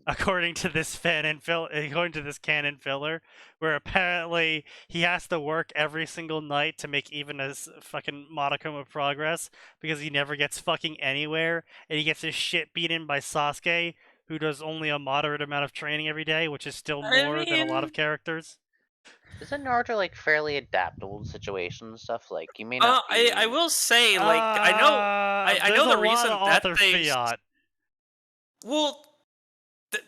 according to this according to this canon filler, where apparently he has to work every single night to make even a fucking modicum of progress because he never gets fucking anywhere, and he gets his shit beaten by Sasuke, who does only a moderate amount of training every day, which is still more than a lot of characters. Isn't Naruto like fairly adaptable to situations and stuff? Like you may not. I will say, like, I know the reason that they. Fiat. Well,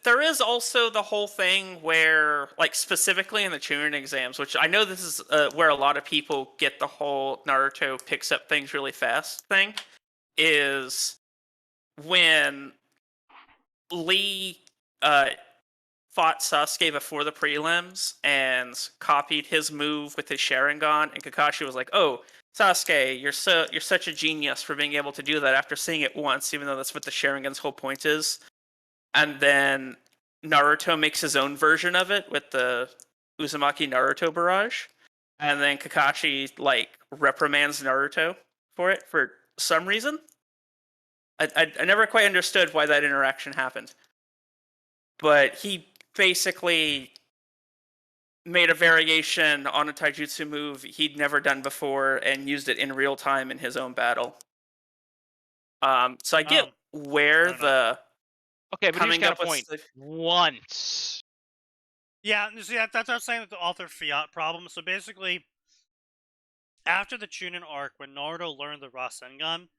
there is also the whole thing where, like, specifically in the Chunin exams, which I know this is where a lot of people get the whole Naruto picks up things really fast thing, is when Lee fought Sasuke before the prelims and copied his move with his Sharingan, and Kakashi was like, "Oh, Sasuke, you're such a genius for being able to do that after seeing it once, even though that's what the Sharingan's whole point is." And then Naruto makes his own version of it with the Uzumaki Naruto barrage, and then Kakashi like reprimands Naruto for it for some reason. I never quite understood why that interaction happened, but he basically made a variation on a taijutsu move he'd never done before and used it in real time in his own battle. So I get where the okay, but he's got a point. With once. Yeah, see, that's what I'm saying with the author fiat problem. So basically, after the Chunin arc, when Naruto learned the Rasengan,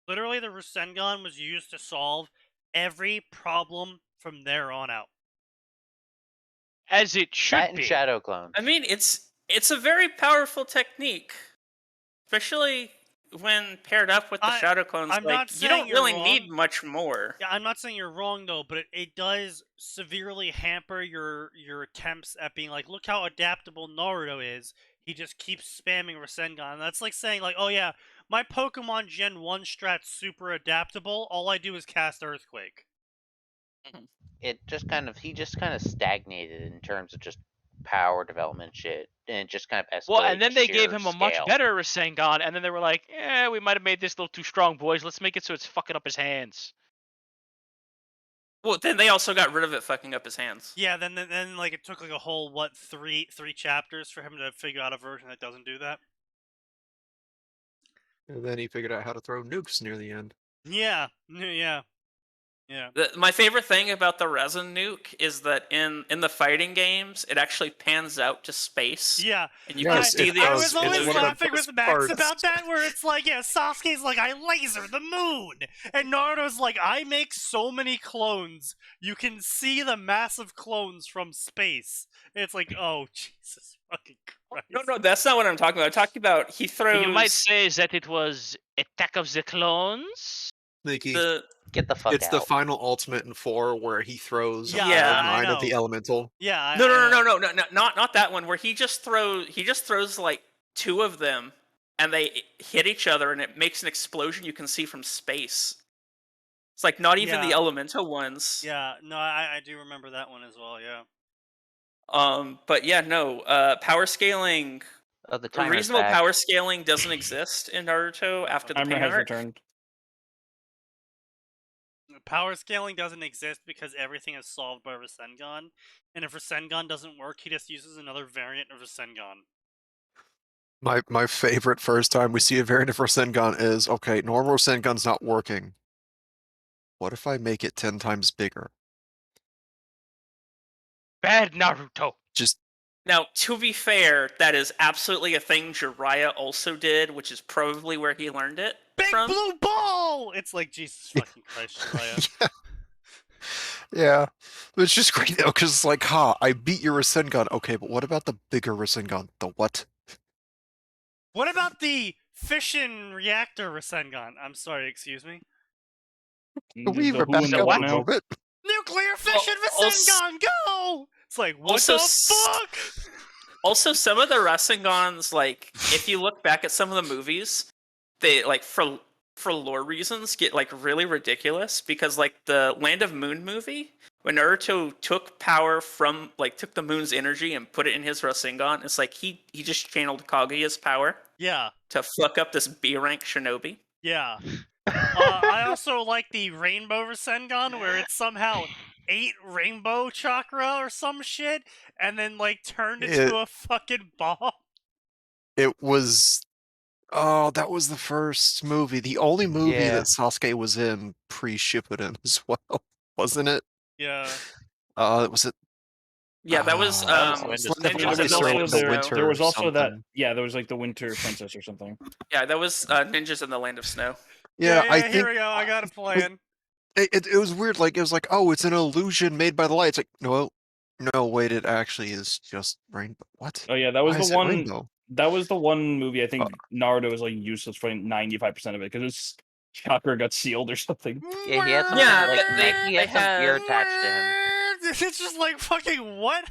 literally the Rasengan was used to solve every problem from there on out. As it should that be. And Shadow Clone. I mean, it's a very powerful technique, especially when paired up with the Shadow Clones. You don't really need much more. Yeah, I'm not saying you're wrong though, but it does severely hamper your attempts at being like, look how adaptable Naruto is. He just keeps spamming Rasengan. That's like saying like, oh yeah, my Pokemon Gen 1 strat's super adaptable. All I do is cast Earthquake. He just kind of stagnated in terms of just power development shit, and it just kind of escalated. Well, and then they gave him a scale. much better Rasengan, and then they were like, we might have made this a little too strong, boys. Let's make it so it's fucking up his hands. Well, then they also got rid of it fucking up his hands. Yeah, then like it took like a whole three chapters for him to figure out a version that doesn't do that. And then he figured out how to throw nukes near the end. Yeah. My favorite thing about the resin nuke is that in the fighting games, it actually pans out to space. Yeah. And you can see the I was always laughing with Max about that, where it's like, yeah, Sasuke's like, I laser the moon! And Naruto's like, I make so many clones, you can see the massive clones from space. And it's like, oh, Jesus fucking Christ. No, that's not what I'm talking about. I'm talking about he throws... You might say that it was Attack of the Clones? Sneaky. Get the fuck It's out. the final ultimate in 4 where he throws 9 of the elemental. Yeah. No, not that one where he just throws like 2 of them and they hit each other and it makes an explosion you can see from space. It's like not even the elemental ones. Yeah, no, I do remember that one as well, yeah. But yeah, no, power scaling reasonable power scaling doesn't exist in Naruto after the pain arc. Returned. Power scaling doesn't exist because everything is solved by Rasengan, and if Rasengan doesn't work, he just uses another variant of Rasengan. My favorite first time we see a variant of Rasengan is, okay, normal Rasengan's not working. What if I make it 10 times bigger? Bad Naruto. Now, to be fair, that is absolutely a thing Jiraiya also did, which is probably where he learned it from. Big blue ball! It's like, Jesus fucking Christ, Jiraiya. Yeah. But it's just great though, because it's like, I beat your Rasengan. Okay, but what about the bigger Rasengan? The what? What about the fission reactor Rasengan? I'm sorry, excuse me? We were back up a moment. Nuclear fission Rasengan, go! It's like, what the fuck? Also, some of the Rasengans, like, if you look back at some of the movies, they, like, for lore reasons, get, like, really ridiculous, because, like, the Land of Moon movie, when Naruto took power from, like, took the moon's energy and put it in his Rasengan, it's like he just channeled Kaguya's power. Yeah. To fuck up this B rank shinobi. Yeah. I also like the Rainbow Rasengan, where it's somehow 8 rainbow chakra or some shit, and then, like, turned into a fucking bomb. It was... Oh, that was the first movie. The only movie that Sasuke was in pre-Shippuden as well, wasn't it? Yeah. Was it? Yeah, that was Ninjas in the Winter. There was also that. something. Yeah, there was like the Winter Princess or something. Yeah, that was Ninjas in the Land of Snow. Yeah, I here think we go. I got a plan. it was weird. Like, it was like, oh, it's an illusion made by the light. It's like, no, wait, it actually is just rainbow. What? Oh yeah, that was Why is the it one. rainbow? That was the one movie I think Naruto was like useless for 95% of it because his chakra got sealed or something. Yeah, he had some, he had some fear attached to him. It's just like, fucking what?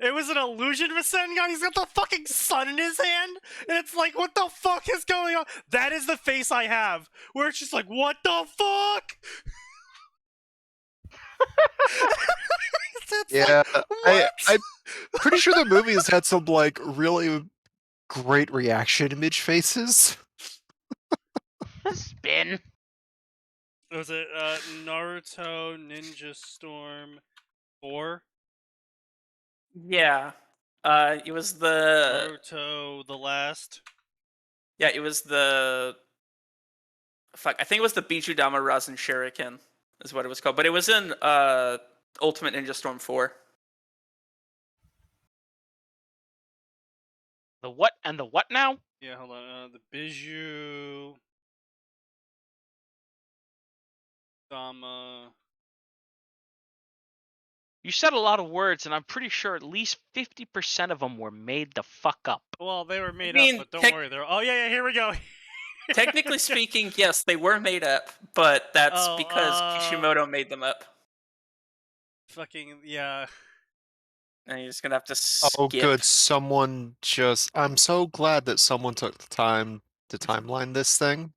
It was an illusion Rasengan? He's got the fucking sun in his hand? And it's like, what the fuck is going on? That is the face I have, where it's just like, what the fuck? Yeah, like, I'm pretty sure the movie has had some, like, really great reaction image faces. Spin. Was it Naruto Ninja Storm 4? Yeah. It was the Naruto the Last. Yeah, it was the fuck. I think it was the Bijudama Rasen Shuriken is what it was called, but it was in Ultimate Ninja Storm 4. The what and the what now? Yeah, hold on. The Biju Dama. You said a lot of words, and I'm pretty sure at least 50% of them were made the fuck up. Well, they were made up, but don't worry. Oh, yeah, here we go. Technically speaking, yes, they were made up, but that's because Kishimoto made them up. Fucking, yeah. And you're just gonna have to skip. Oh, good. Someone just... I'm so glad that someone took the time to timeline this thing.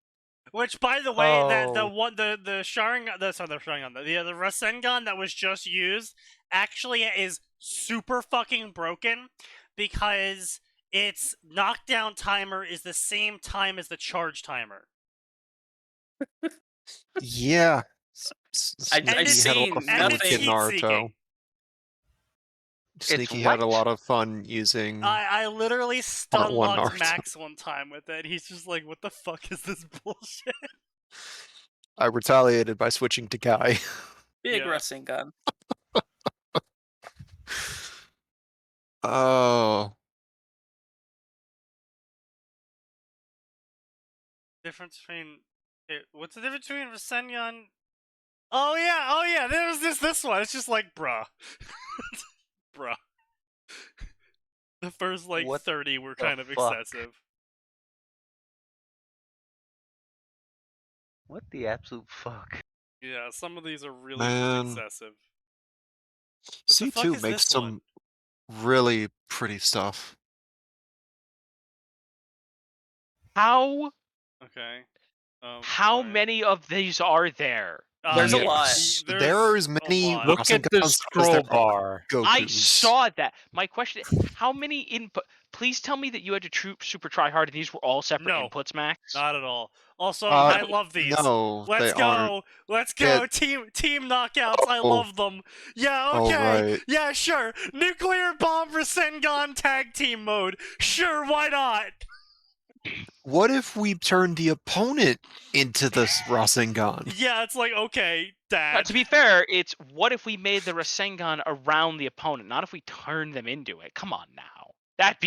Which, by the way, the Sharingan, the Rasengan that was just used actually is super fucking broken because its knockdown timer is the same time as the charge timer. Yeah. I've seen nothing. Naruto. Sneaky had a lot of fun using... I literally stun-locked Max one time with it. He's just like, what the fuck is this bullshit? I retaliated by switching to Guy. Big Rasengan. Oh. Difference between... What's the difference between Rasengan? Oh yeah, there's this one. It's just like, bruh. Bruh. The first, like, 30 were kind of excessive. What the absolute fuck? Yeah, some of these are really just excessive. C2 makes some really pretty stuff. How? Okay. How many of these are there? There's a lot. There are as many. Look at the scroll bar. I saw that. My question: how many input? Please tell me that you had to super try hard, and these were all separate inputs, Max. Not at all. Also, I love these. No, let's go. Let's go. Team knockouts. I love them. Yeah. Okay. Right. Yeah. Sure. Nuclear bomb Rasengan tag team mode. Sure. Why not? What if we turn the opponent into the Rasengan? Yeah, it's like, okay, Dad. To be fair, it's what if we made the Rasengan around the opponent, not if we turned them into it. Come on now. That'd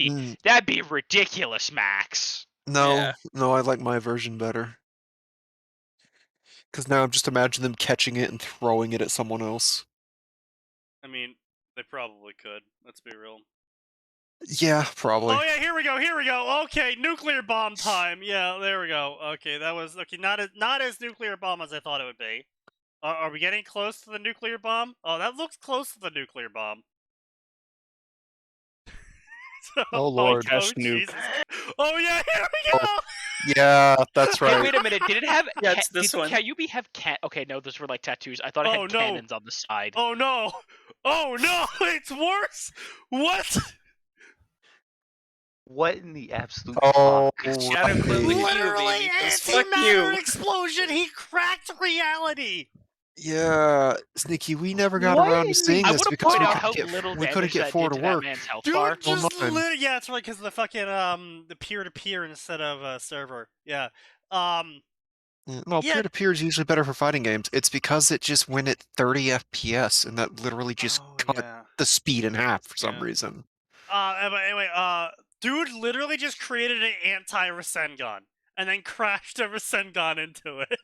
be ridiculous, Max. No, I like my version better. Because now I'm just imagining them catching it and throwing it at someone else. I mean, they probably could. Let's be real. Yeah, probably. Oh yeah, here we go. Okay, nuclear bomb time. Yeah, there we go. Okay, that was not as nuclear bomb as I thought it would be. Are we getting close to the nuclear bomb? Oh, that looks close to the nuclear bomb. Oh lord. Nuke. Oh yeah, here we go. Yeah, that's Hey, right. wait a minute. Did it have? Yeah, it's this did one. Kyuubi have can? Okay, no, those were like tattoos. I thought it Oh, had no. cannons on the side. Oh no! Oh no! It's worse! What? What in the absolute Oh, fuck? Shadow Clone the right. Literally, Kyuubi because fuck antimatter you. explosion! He cracked reality! Yeah, Sneaky, we never got What around to in seeing the I this want to because point we out couldn't how get little we couldn't damage get that 4 did to to that work. man's health Dude, bar. just Online. yeah, that's right, because the fucking the peer-to-peer instead of server. Yeah. No, Yeah. peer-to-peer is usually better for fighting games. It's because it just went at 30 FPS, and that literally just Oh cut yeah. the speed in half for some Yeah. reason. Anyway, dude literally just created an anti-Rasengan and then crashed a Rasengan into it.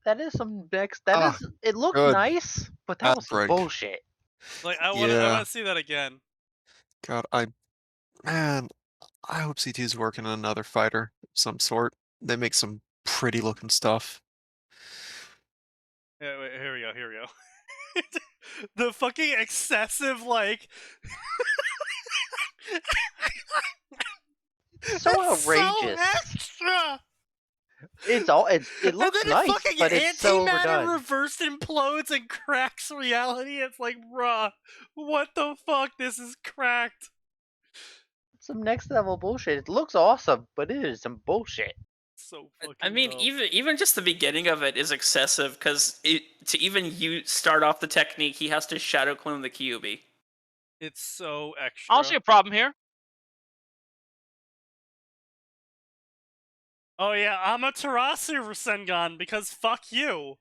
That is some next. Ah, It looked good. nice, but that Ad was some break. bullshit. Like I Yeah. want to see that again. God, man, I hope C2's working on another fighter of some sort. They make some pretty looking stuff. Yeah, wait, here we go. The fucking excessive like. So outrageous. So extra. It looks and then nice, it fucking but it's so antimatter overdone. reversed implodes and cracks reality. It's like, bruh, what the fuck? This is cracked. Some next level bullshit. It looks awesome, but it is some bullshit. So fucking. I mean, dumb. even just the beginning of it is excessive because to even start off the technique, he has to shadow clone the Kyuubi. It's so extra. I don't see a problem here. Oh yeah, I'm a Tarasu Rasengan because fuck you.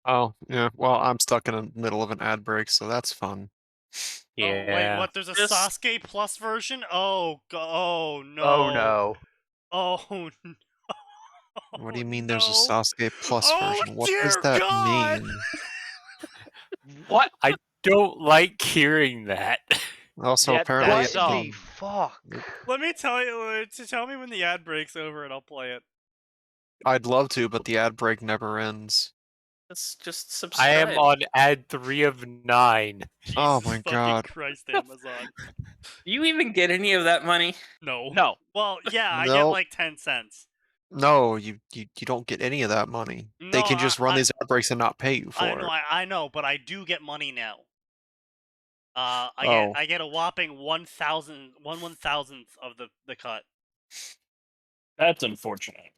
Oh, yeah. Well, I'm stuck in the middle of an ad break, so that's fun. Yeah. Oh wait, what? There's a Just- Sasuke Plus version? Oh no. Oh no. Oh no. What do you mean there's a no. Sasuke Plus Oh, version? What dear does that God! mean? What? Don't like hearing that. Also, Yeah, apparently, that's, What um, the fuck? Let me tell you. Tell me when the ad breaks over, and I'll play it. I'd love to, but the ad break never ends. Just subscribe. I am on ad 3 of 9. Oh Jesus my fucking God. Christ, Amazon. Do you even get any of that money? No. No. Well, yeah, I get Nope. like 10 cents. No, you don't get any of that money. They No, can just run these ad breaks and not pay you for it. I know, but I do get money now. Oh. I get a whopping 1,000th of the cut. That's unfortunate.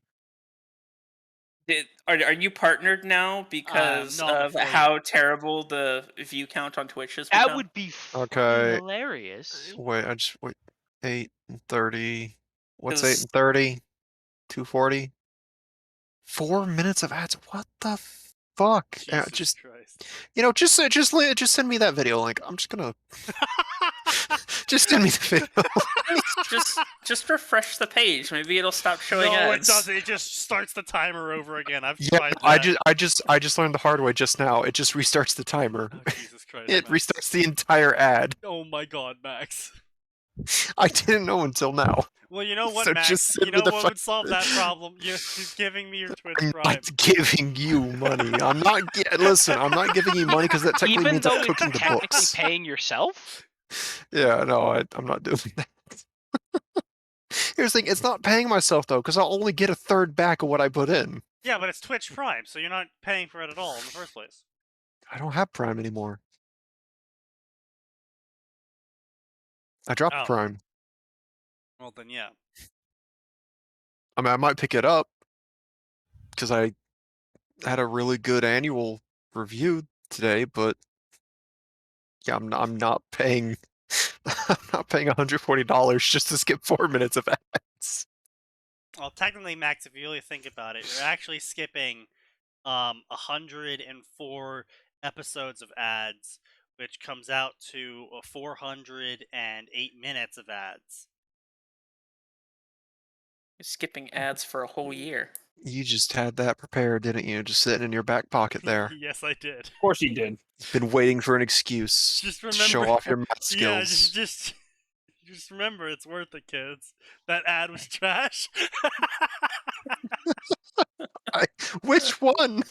Are you partnered now because no, I'm of afraid. how terrible the view count on Twitch has become? That would be fucking Okay. hilarious. Wait, 8 and 30. What's 8 'Cause- and 30? 240? 4 minutes of ads. What the fuck? Jesus Just Christ. just send me that video link. I'm just gonna just send me the video. just refresh the page. Maybe it'll stop showing No, ads. it doesn't. It just starts the timer over again. I've Yeah, tried that. I just learned the hard way just now. It just restarts the timer. Oh, Jesus Christ. It Max. restarts the entire ad. Oh my God, Max. I didn't know until now. Well, you know what, So Max? just You send me know the what would solve that problem? You're giving me your Twitch I'm Prime. not giving you money. I'm not. Listen, I'm not giving you money because that technically Even means though I'm it's cooking the technically books. paying yourself? Yeah, no, I'm not doing that. Here's the thing: it's not paying myself though, because I'll only get a third back of what I put in. Yeah, but it's Twitch Prime, so you're not paying for it at all in the first place. I don't have Prime anymore. I dropped Oh. Prime. Well, then yeah. I mean, I might pick it up because I had a really good annual review today, but yeah, I'm not paying. I'm not paying $140 just to skip 4 minutes of ads. Well, technically, Max, if you really think about it, you're actually skipping 104 episodes of ads, which comes out to 408 minutes of ads. You're skipping ads for a whole year. You just had that prepared, didn't you? Just sitting in your back pocket there. Yes, I did. Of course he did. Been waiting for an excuse Just to remember, show off your math yeah, skills. just remember, it's worth it, kids. That ad was trash. Which one?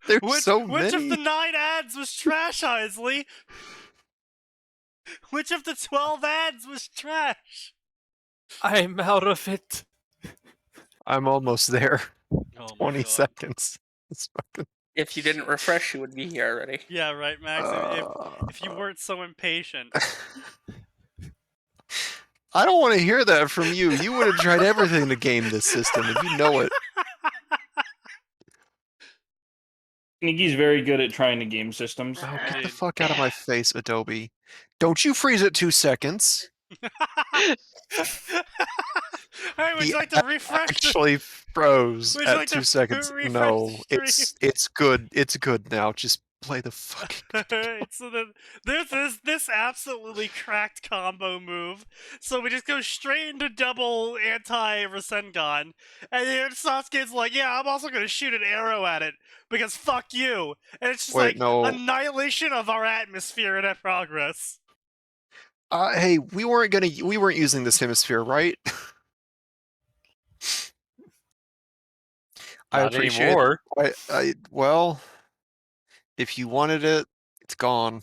There's so Which of many. the 9 ads was trash, Isley? Which of the 12 ads was trash? I'm out of it. I'm almost there. Oh my 20 God. seconds. It's fucking... If you didn't refresh, you would be here already. Yeah, right, Max. If you weren't so impatient. I don't want to hear that from you. You would have tried everything to game this system, and you know it. Sneaky's very good at trying to game systems. Oh, get the Indeed. fuck out of my face, Adobe. Don't you freeze at 2 seconds. Alright, would He you like to refresh the... actually froze Would you at like 2 to seconds. refresh No, the it's good. It's good now. Just play the fucking... Alright, so then there's this absolutely cracked combo move. So we just go straight into double anti-Rasengan, and then Sasuke's like, yeah, I'm also gonna shoot an arrow at it, because fuck you. And it's just Wait, like no. annihilation of our atmosphere in progress. Hey, we weren't using this hemisphere, right? I Not appreciate anymore. well, if you wanted it, it's gone.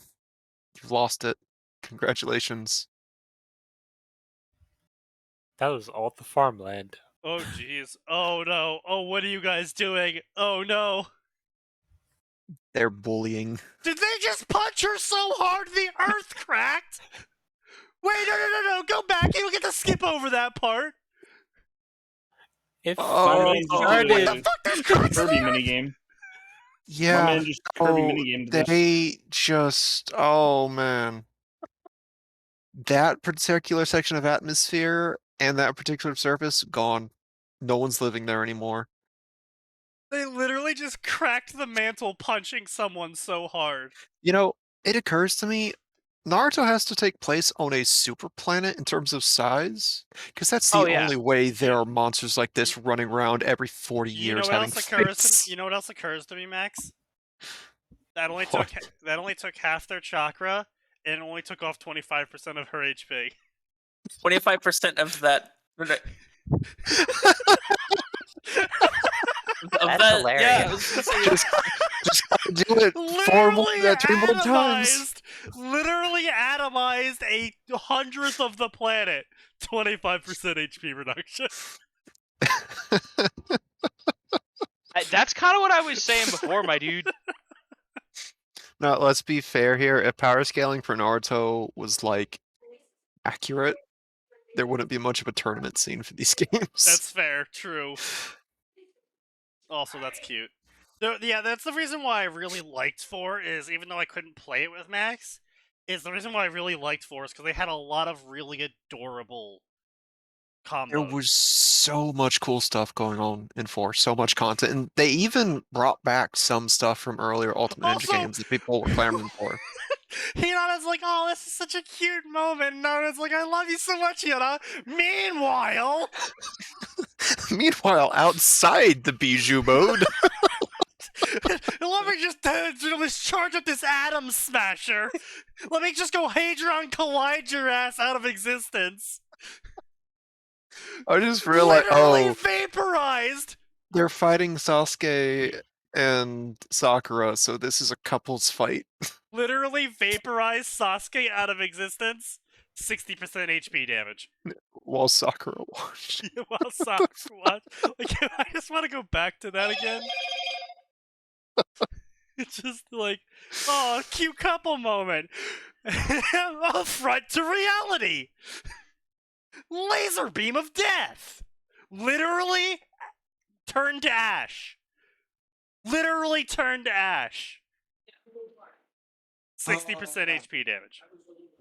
You've lost it. Congratulations. That was all the farmland. Oh jeez. Oh no. Oh, what are you guys doing? Oh no. They're bullying. Did they just punch her so hard the earth cracked? Wait, no. Go back. You don't get to skip over that part. If Oh, My man just started- did What the fuck? There's cracks in Kirby the earth? minigame. My Yeah. man just Kirby minigame to this. They just... Oh, man. That particular section of atmosphere and that particular surface, gone. No one's living there anymore. They literally just cracked the mantle punching someone so hard. You know, it occurs to me, Naruto has to take place on a super planet in terms of size, because that's the Oh, yeah. only way there are monsters like this running around every 40 You know years what having else occurs fights. to you know what else occurs to me, Max? That only What? took half their chakra and it only took off 25% of her HP. 25% of that. Of That's that, hilarious. yeah, I was gonna say, Just gotta do it three more times. Literally atomized a 100th of the planet. 25% HP reduction. That's kind of what I was saying before, my dude. Now, let's be fair here. If power scaling for Naruto was, like, accurate, there wouldn't be much of a tournament scene for these games. That's fair, true. Also, that's cute. Yeah, that's the reason why I really liked 4, is even though I couldn't play it with Max, is the reason why I really liked 4 is because they had a lot of really adorable combos. There was so much cool stuff going on in 4, so much content, and they even brought back some stuff from earlier Ultimate Ninja Also- games that people were clamoring for. Hinata's like, oh, this is such a cute moment. And Naruto's like, I love you so much, Hinata. Meanwhile... Meanwhile, outside the Bijou mode, Let me just charge up this atom smasher. Let me just go Hadron collide your ass out of existence. I just realized, Literally vaporized. they're fighting Sasuke and Sakura, so this is a couples fight. Literally vaporized Sasuke out of existence. 60% HP damage. While Sakura watched. While Sakura watched. Like, I just want to go back to that again. It's just like, oh, cute couple moment. A front to reality. Laser beam of death. Literally turned to ash. Literally turned to ash. 60% HP damage.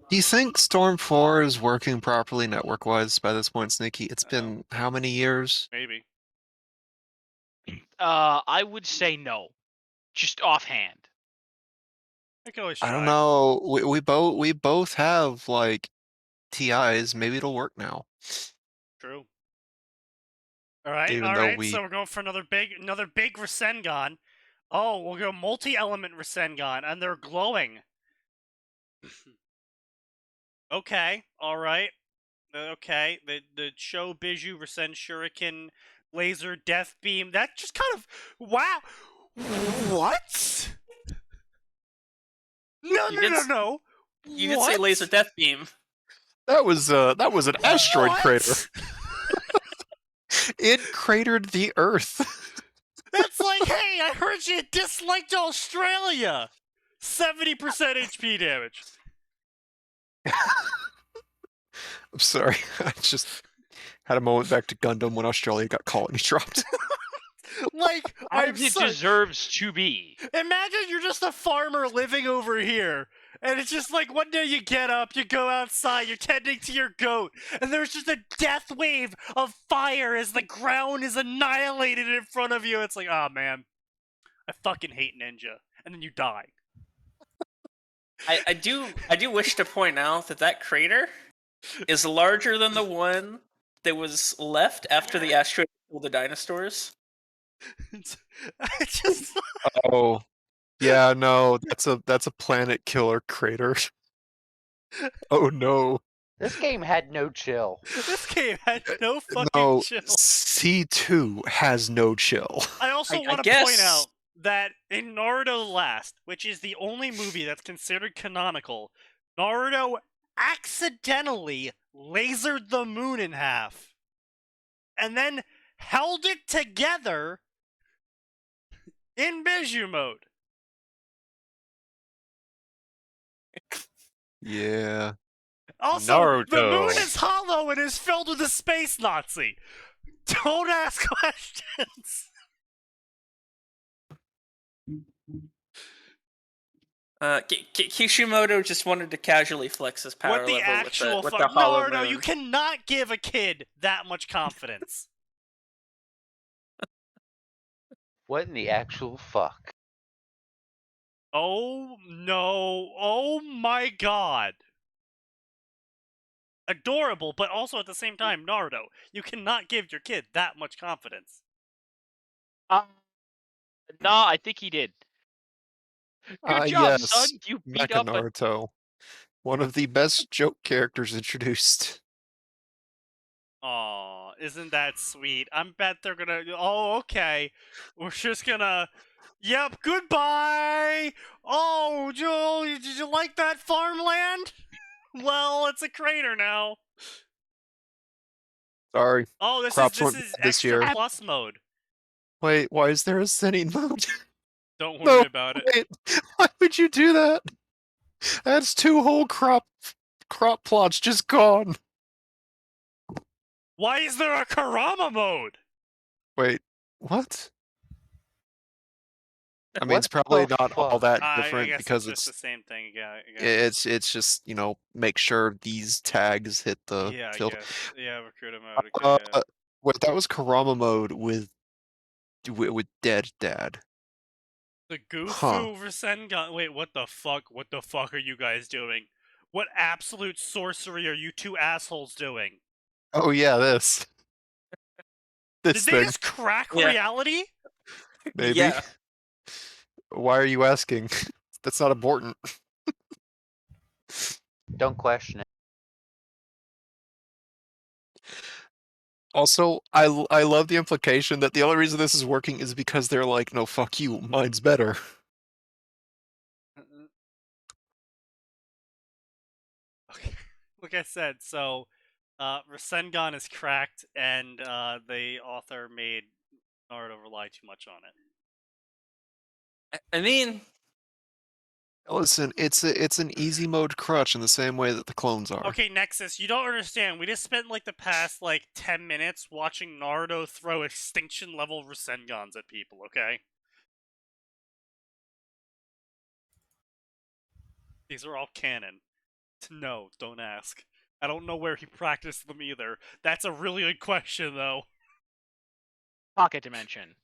Do you think Storm 4 is working properly network-wise by this point, Sneaky? It's been how many years? Maybe. I would say no, just offhand. I can always I don't try. know. We both have like TIs. Maybe it'll work now. True. All right, Even all though right. we- So we're going for another big Rasengan. Oh, we'll go multi-element Rasengan, and they're glowing. Okay, all right. Okay, the Cho Biju Rasen Shuriken laser death beam. That just kind of wow. What? No. You did say What? laser death beam. That was an asteroid What? crater. It cratered the Earth. That's like, hey, I heard you disliked Australia. 70% HP damage. I'm sorry. I just had a moment back to Gundam when Australia got colony dropped. Like, As it deserves to be. Imagine you're just a farmer living over here, and it's just like one day you get up, you go outside, you're tending to your goat, and there's just a death wave of fire as the ground is annihilated in front of you. It's like, oh man, I fucking hate Ninja. And then you die. I do wish to point out that crater is larger than the one that was left after the asteroid killed the dinosaurs. Just Oh, yeah, no, that's a planet killer crater. Oh no. This game had no chill. This game had no fucking No, chill. C2 has no chill. I also want to point out that in Naruto Last, which is the only movie that's considered canonical, Naruto accidentally lasered the moon in half and then held it together in Biju mode. Yeah. Also, Naruto. the moon is hollow and is filled with a space Nazi. Don't ask questions. Kishimoto just wanted to casually flex his power What the level actual with fuck? the hollow No, moon. you cannot give a kid that much confidence. What in the actual fuck? Oh no! Oh my god! Adorable, but also at the same time, Naruto. You cannot give your kid that much confidence. No, I think he did. Good job, Yes, son. You beat Mecha up a... Naruto. One of the best joke characters introduced. Aw, isn't that sweet? I bet they're gonna. Oh, okay. We're just gonna. Yep, goodbye! Oh, Joel, did you like that farmland? Well, it's a crater now. Sorry. Oh, this Crops is weren't this this extra year. plus mode. Wait, why is there a sinning mode? Don't worry about it. Wait, why would you do that? That's 2 whole crop plots just gone. Why is there a Karama mode? Wait, what? I mean, it's probably not all that different I guess because it's just the same thing. Yeah, it's just, you know, make sure these tags hit the yeah, field. I guess. Yeah, recruiter mode. Okay, yeah. Wait, that was Karama mode with Dead Dad. The Gufu Rasengan. Wait, what the fuck? What the fuck are you guys doing? What absolute sorcery are you two assholes doing? Oh yeah, this. This Did they just crack reality? Maybe. Yeah. Why are you asking? That's not important. Don't question it. Also, I love the implication that the only reason this is working is because they're like, no, fuck you, mine's better. Okay. Like I said, so Rasengan is cracked, and the author made Naruto rely too much on it. I mean, Listen, it's an easy mode crutch in the same way that the clones are. Okay, Nexus, you don't understand. We just spent like the past 10 minutes watching Naruto throw extinction level Rasengans at people, okay? These are all canon. No, don't ask. I don't know where he practiced them either. That's a really good question, though. Pocket dimension.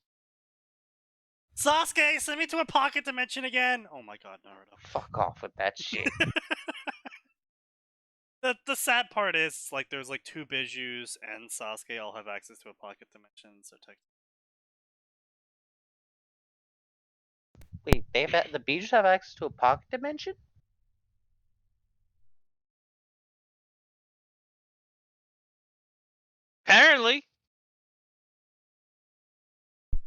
Sasuke, send me to a pocket dimension again! Oh my god, Naruto. Fuck off with that shit. The sad part is, there's 2 Bijus, and Sasuke all have access to a pocket dimension, so Wait, the Bijus have access to a pocket dimension? Apparently.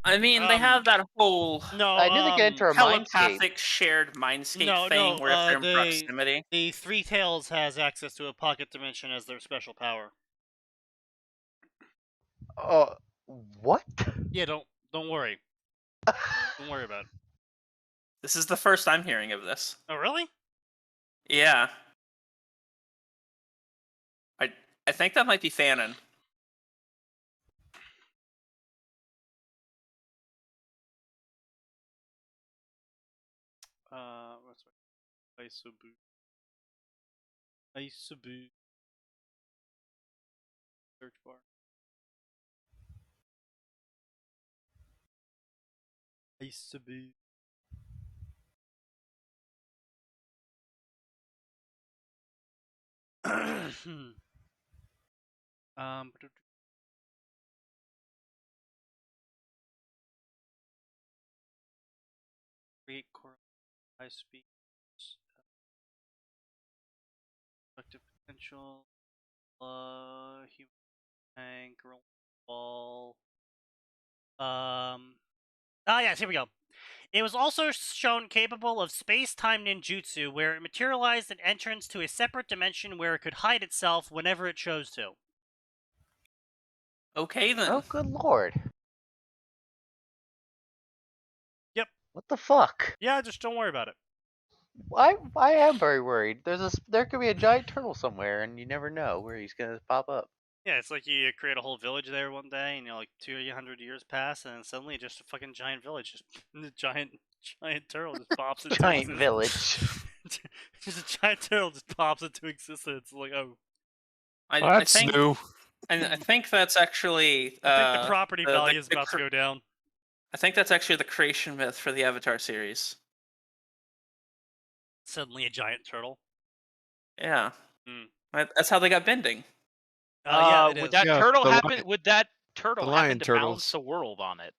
I mean, they have that whole No, I knew they get into our telepathic shared mindscape thing where if they're in proximity. The Three Tails has access to a pocket dimension as their special power. What? Yeah, don't worry. Don't worry about it. This is the first I'm hearing of this. Oh, really? Yeah. I think that might be Fanon. What's my Isobu. Search bar. Isobu. Create core high speed. Productive potential. Human tank. Roll ball. Yes, here we go. It was also shown capable of space-time ninjutsu, where it materialized an entrance to a separate dimension where it could hide itself whenever it chose to. Okay then. Oh, good lord. Yep. What the fuck? Yeah, just don't worry about it. I am very worried. There could be a giant turtle somewhere, and you never know where he's gonna pop up. Yeah, it's like you create a whole village there one day, and like 200 years pass, and then suddenly just a fucking giant village, just a giant turtle just pops into Giant existence. village. Just a giant turtle just pops into existence. Like, oh, That's new. And I think that's actually. I think the property value is about to go down. I think that's actually the creation myth for the Avatar series. Suddenly a giant turtle. Yeah. Hmm. That's how they got bending. Yeah, it would is. that Yeah, turtle the happen? lion- Would that turtle the happen lion to turtles. balance the world on it?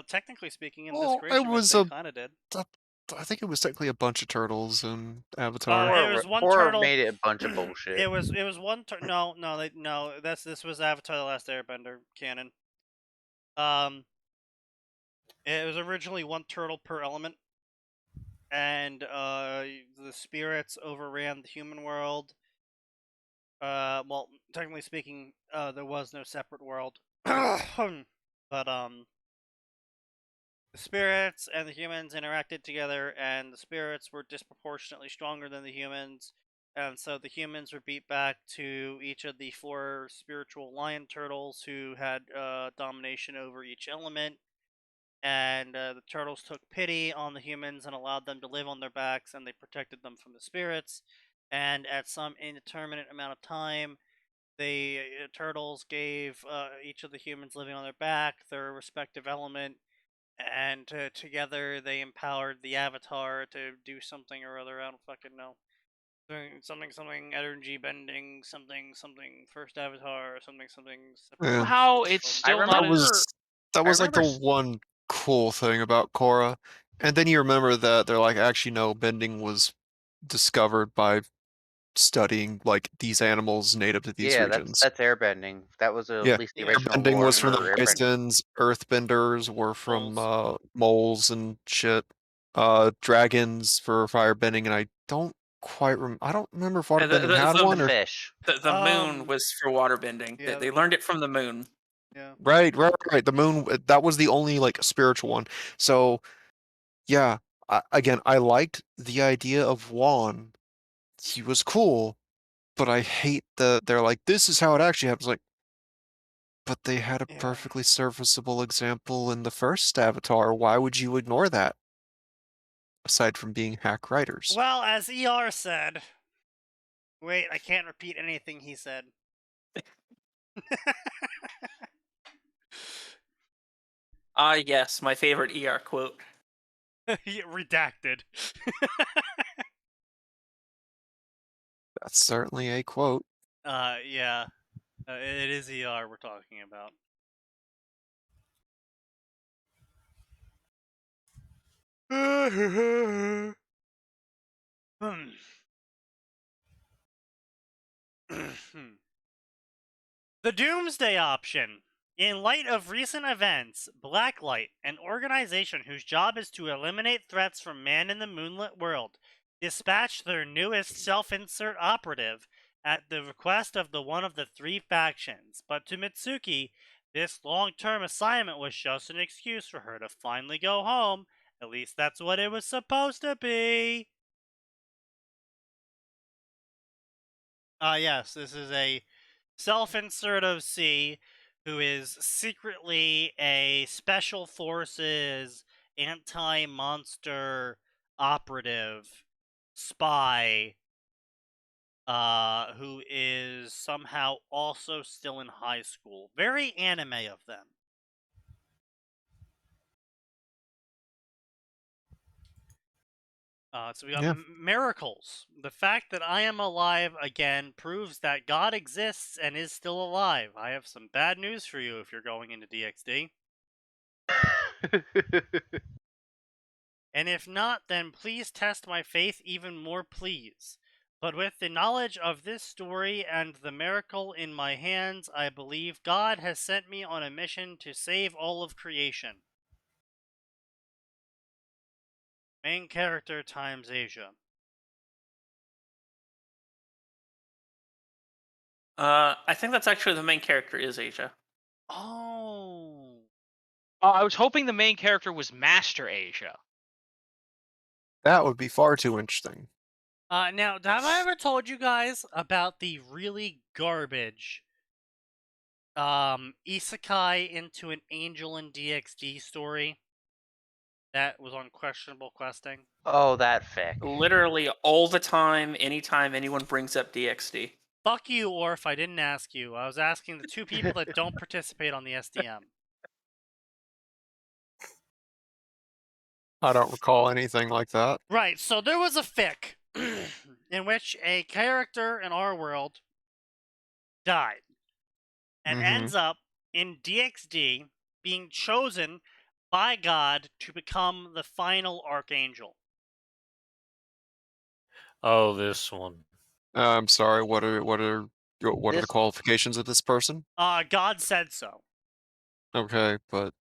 Technically speaking, in Well, this creation, it was they kind of did. I think it was technically a bunch of turtles in Avatar. It was one Horror turtle. made it a bunch of bullshit. It was one turtle. No. This was Avatar: The Last Airbender canon. It was originally one turtle per element, and the spirits overran the human world. Well, technically speaking, there was no separate world, but the spirits and the humans interacted together, and the spirits were disproportionately stronger than the humans, and so the humans were beat back to each of the 4 spiritual lion turtles who had domination over each element, and the turtles took pity on the humans and allowed them to live on their backs, and they protected them from the spirits, and at some indeterminate amount of time, the turtles gave each of the humans living on their back their respective element, and together they empowered the Avatar to do something or other. I don't fucking know. Something energy bending, something first Avatar, something. Yeah. Somehow it's still not. That was like the remember one cool thing about Korra. And then you remember that they're like, actually no, bending was discovered by studying like these animals native to these regions. that's airbending. That was at Yeah, least the original airbending lore was from the for airbending. bisons, earthbenders were from Moles. moles and shit. Dragons for firebending, and I don't remember if waterbending had one or fish. The moon was for waterbending. Yeah, They learned it from the moon. Yeah. Right. The moon, that was the only like spiritual one. So, yeah, again, I liked the idea of Juan. He was cool, but I hate they're like, this is how it actually happens. Like, but they had a perfectly serviceable example in the first Avatar. Why would you ignore that? Aside from being hack writers. Well, as ER said. Wait, I can't repeat anything he said. Yes, my favorite ER quote. Redacted. That's certainly a quote. Yeah. It is ER we're talking about. The Doomsday Option. In light of recent events, Blacklight, an organization whose job is to eliminate threats from man in the moonlit world, dispatched their newest self-insert operative at the request of one of the three factions, but to Mitsuki, this long-term assignment was just an excuse for her to finally go home. At least that's what it was supposed to be. Yes, this is a self-insert OC who is secretly a special forces anti-monster operative spy who is somehow also still in high school. Very anime of them. So we got miracles. The fact that I am alive again proves that God exists and is still alive. I have some bad news for you if you're going into DxD. And if not, then please test my faith even more, please. But with the knowledge of this story and the miracle in my hands, I believe God has sent me on a mission to save all of creation. Main character times Asia. I think that's actually the main character is Asia. Oh. I was hoping the main character was Master Asia. That would be far too interesting. Now, have I ever told you guys about the really garbage isekai into an angel in DxD story that was on Questionable Questing? Oh, that fic. Literally all the time, anytime anyone brings up DxD. Fuck you, Orf, I didn't ask you. I was asking the two people that don't participate on the SDM. I don't recall anything like that. Right, so there was a fic in which a character in our world died and ends up in DxD being chosen by God to become the final archangel. Oh, this one. I'm sorry. What are the qualifications of this person? God said so. Okay, but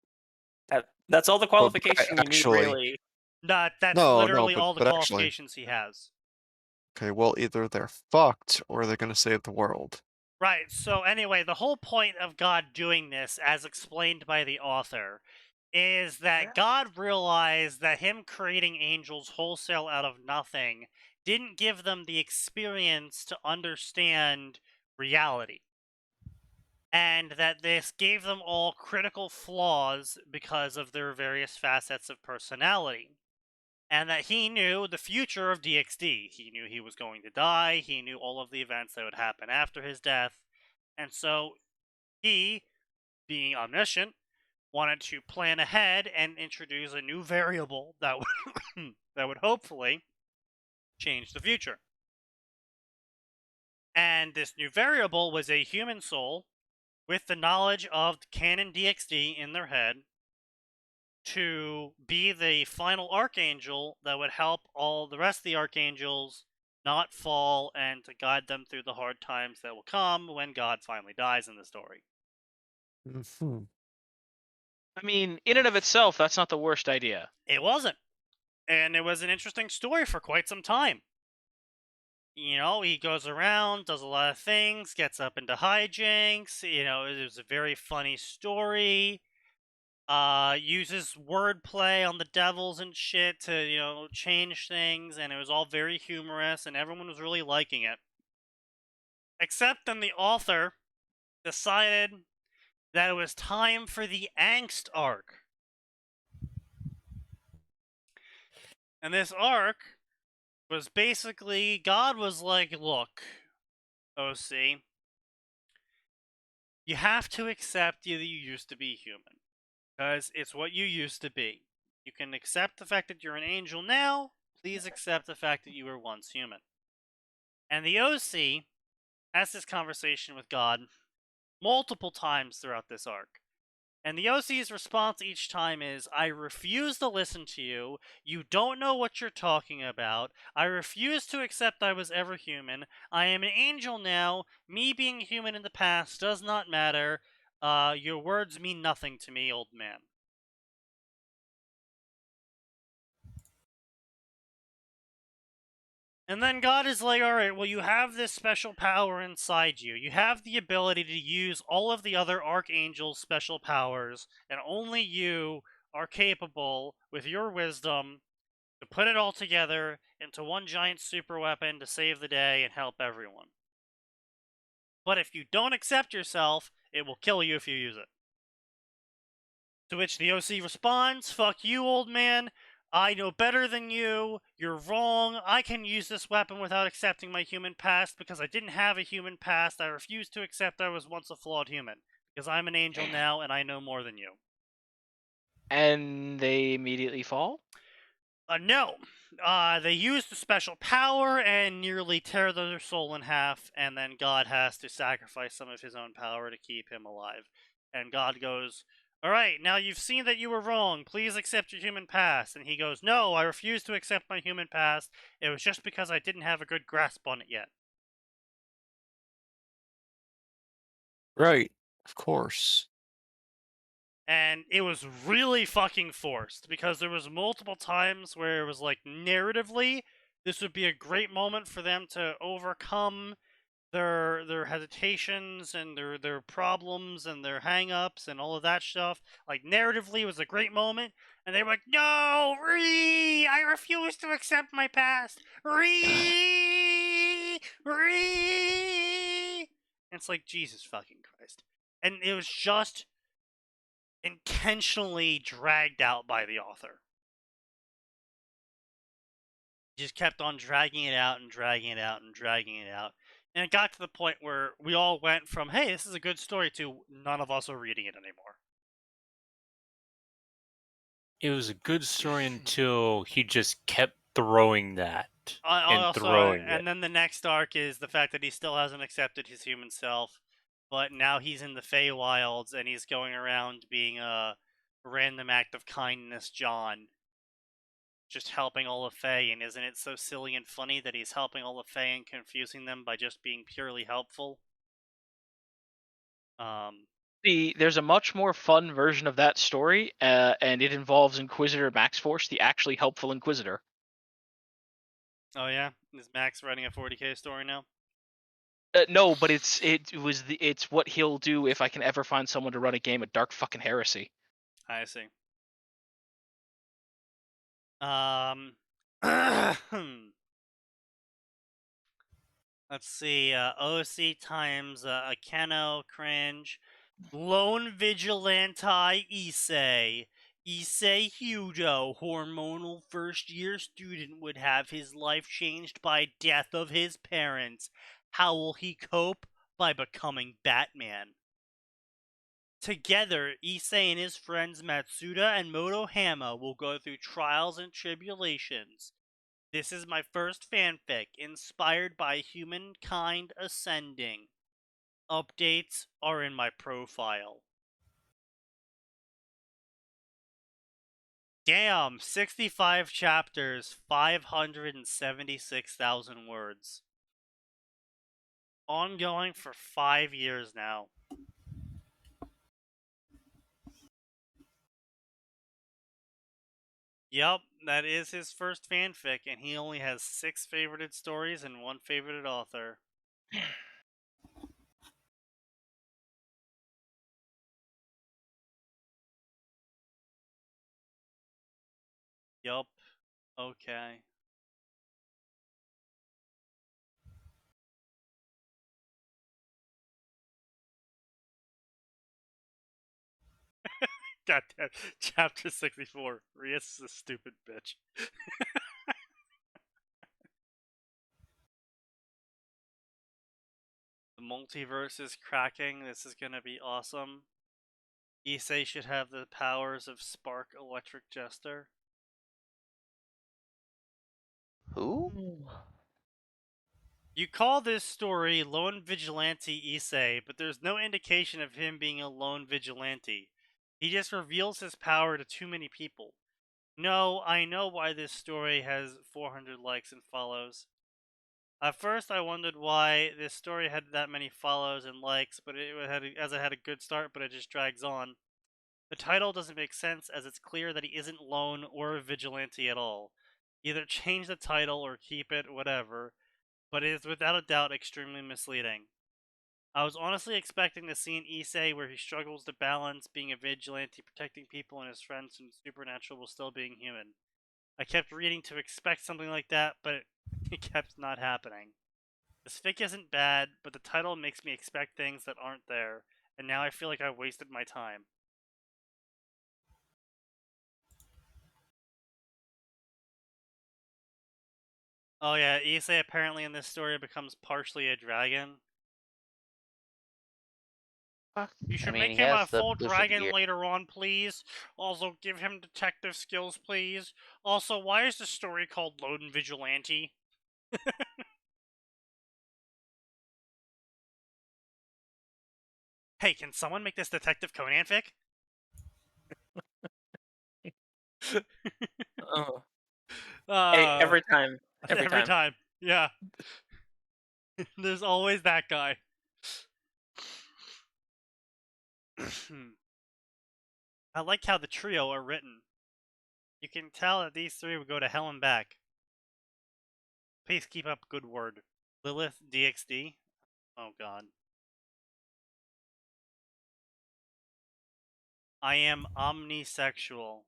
that's all the qualification you need, actually, really. That's No, literally but all the actually- qualifications he has. okay, well, either they're fucked or they're gonna save the world. Right, so anyway, the whole point of God doing this, as explained by the author, is that God realized that him creating angels wholesale out of nothing didn't give them the experience to understand reality. And that this gave them all critical flaws because of their various facets of personality. And that he knew the future of DxD. He knew he was going to die, he knew all of the events that would happen after his death, and so he, being omniscient, wanted to plan ahead and introduce a new variable that would that would hopefully change the future. And this new variable was a human soul with the knowledge of canon DxD in their head to be the final archangel that would help all the rest of the archangels not fall and to guide them through the hard times that will come when God finally dies in the story. I mean, in and of itself, that's not the worst idea. It wasn't. And it was an interesting story for quite some time. You know, he goes around, does a lot of things, gets up into hijinks. You know, it was a very funny story. Uses wordplay on the devils and shit to, you know, change things. And it was all very humorous, and everyone was really liking it. Except then the author decided that it was time for the angst arc. And this arc was basically, God was like, look, OC, you have to accept that you used to be human. Because it's what you used to be. You can accept the fact that you're an angel now, please accept the fact that you were once human. And the OC has this conversation with God multiple times throughout this arc. And the OC's response each time is, I refuse to listen to you. You don't know what you're talking about. I refuse to accept I was ever human. I am an angel now. Me being human in the past does not matter. Your words mean nothing to me, old man. And then God is like, alright, well, you have this special power inside you. You have the ability to use all of the other archangels' special powers, and only you are capable, with your wisdom, to put it all together into one giant super weapon to save the day and help everyone. But if you don't accept yourself, it will kill you if you use it. To which the OC responds, fuck you, old man. I know better than you. You're wrong. I can use this weapon without accepting my human past because I didn't have a human past. I refuse to accept I was once a flawed human because I'm an angel now and I know more than you. And they immediately fall? No. They use the special power and nearly tear their soul in half, and then God has to sacrifice some of his own power to keep him alive. And God goes, alright, now you've seen that you were wrong. Please accept your human past. And he goes, no, I refuse to accept my human past. It was just because I didn't have a good grasp on it yet. Right, of course. And it was really fucking forced because there was multiple times where it was like, narratively, this would be a great moment for them to overcome their hesitations and their problems and their hang-ups and all of that stuff. Like, narratively, it was a great moment, and they were like, no, I refuse to accept my past. And it's like, Jesus fucking Christ. And it was just intentionally dragged out by the author. Just kept on dragging it out and dragging it out and dragging it out. And it got to the point where we all went from, hey, this is a good story, to none of us are reading it anymore. It was a good story until he just kept throwing that. And then the next arc is the fact that he still hasn't accepted his human self, but now he's in the Feywilds and he's going around being a random act of kindness John. Just helping all of Fae, and isn't it so silly and funny that he's helping all of Fae and confusing them by just being purely helpful? There's a much more fun version of that story, and it involves Inquisitor Max Force, the actually helpful Inquisitor. Oh yeah, is Max writing a 40k story now? No, but it's what he'll do if I can ever find someone to run a game of Dark fucking Heresy. I see. Let's see. OC times Akeno cringe. Lone Vigilante Issei. Issei Hudo, hormonal first-year student, would have his life changed by death of his parents. How will he cope? By becoming Batman. Together, Issei and his friends Matsuda and Motohama will go through trials and tribulations. This is my first fanfic, inspired by humankind ascending. Updates are in my profile. Damn, 65 chapters, 576,000 words. Ongoing for 5 years now. Yup, that is his first fanfic, and he only has 6 favorited stories and 1 favorited author. Yup. Okay. Goddamn. Chapter 64. Rias is a stupid bitch. The multiverse is cracking. This is gonna be awesome. Issei should have the powers of Spark Electric Jester. Who? You call this story Lone Vigilante Issei, but there's no indication of him being a lone vigilante. He just reveals his power to too many people. No, I know why this story has 400 likes and follows. At first, I wondered why this story had that many follows and likes, but it had a good start, but it just drags on. The title doesn't make sense, as it's clear that he isn't lone or a vigilante at all. Either change the title or keep it, whatever, but it is without a doubt extremely misleading. I was honestly expecting to see an Issei where he struggles to balance being a vigilante, protecting people and his friends from the supernatural while still being human. I kept reading to expect something like that, but it kept not happening. This fic isn't bad, but the title makes me expect things that aren't there, and now I feel like I wasted my time. Oh yeah, Issei apparently in this story becomes partially a dragon. You should make him a full dragon later on, please. Also, give him detective skills, please. Also, why is the story called Lone Vigilante? Hey, can someone make this Detective Conan fic? Oh. Hey, every time. Every time. Yeah. There's always that guy. I like how the trio are written. You can tell that these three would go to hell and back. Please keep up good word. Lilith DXD? Oh god. I am omnisexual.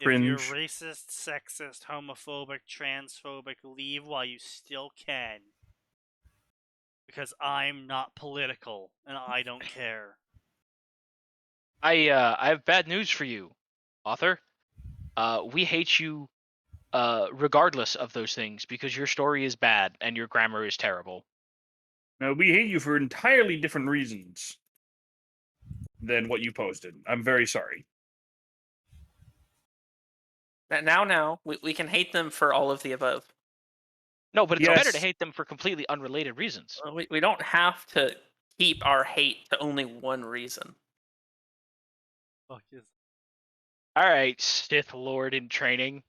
Cringe. If you're racist, sexist, homophobic, transphobic, leave while you still can. Because I'm not political, and I don't care. I have bad news for you, author. We hate you regardless of those things because your story is bad and your grammar is terrible. No, we hate you for entirely different reasons than what you posted. I'm very sorry. Now, we can hate them for all of the above. No, but it's Yes. better to hate them for completely unrelated reasons. We don't have to keep our hate to only one reason. Fuck is. All right, Sith Lord in training.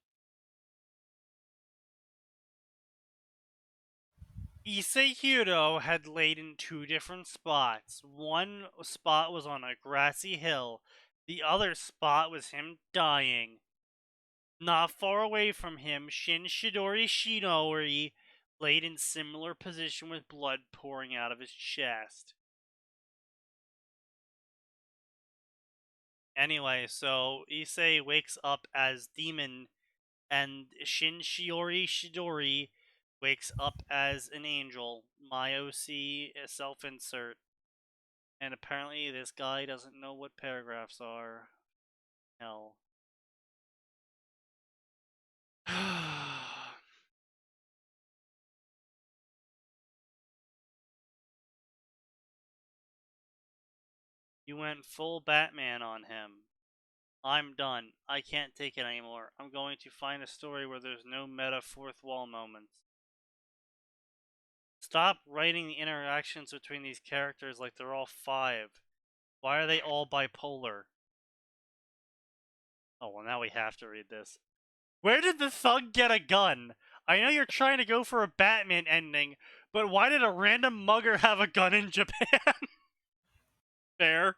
Issei Hiro had laid in two different spots. One spot was on a grassy hill. The other spot was him dying. Not far away from him, Shin Shidori Shinori laid in similar position with blood pouring out of his chest. Anyway, so Issei wakes up as demon, and Shin Shiori Shidori wakes up as an angel. My OC self-insert. And apparently this guy doesn't know what paragraphs are. Hell. You went full Batman on him. I'm done. I can't take it anymore. I'm going to find a story where there's no meta fourth wall moments. Stop writing the interactions between these characters like they're all 5. Why are they all bipolar? Oh, well, now we have to read this. Where did the thug get a gun? I know you're trying to go for a Batman ending, but why did a random mugger have a gun in Japan? Fair.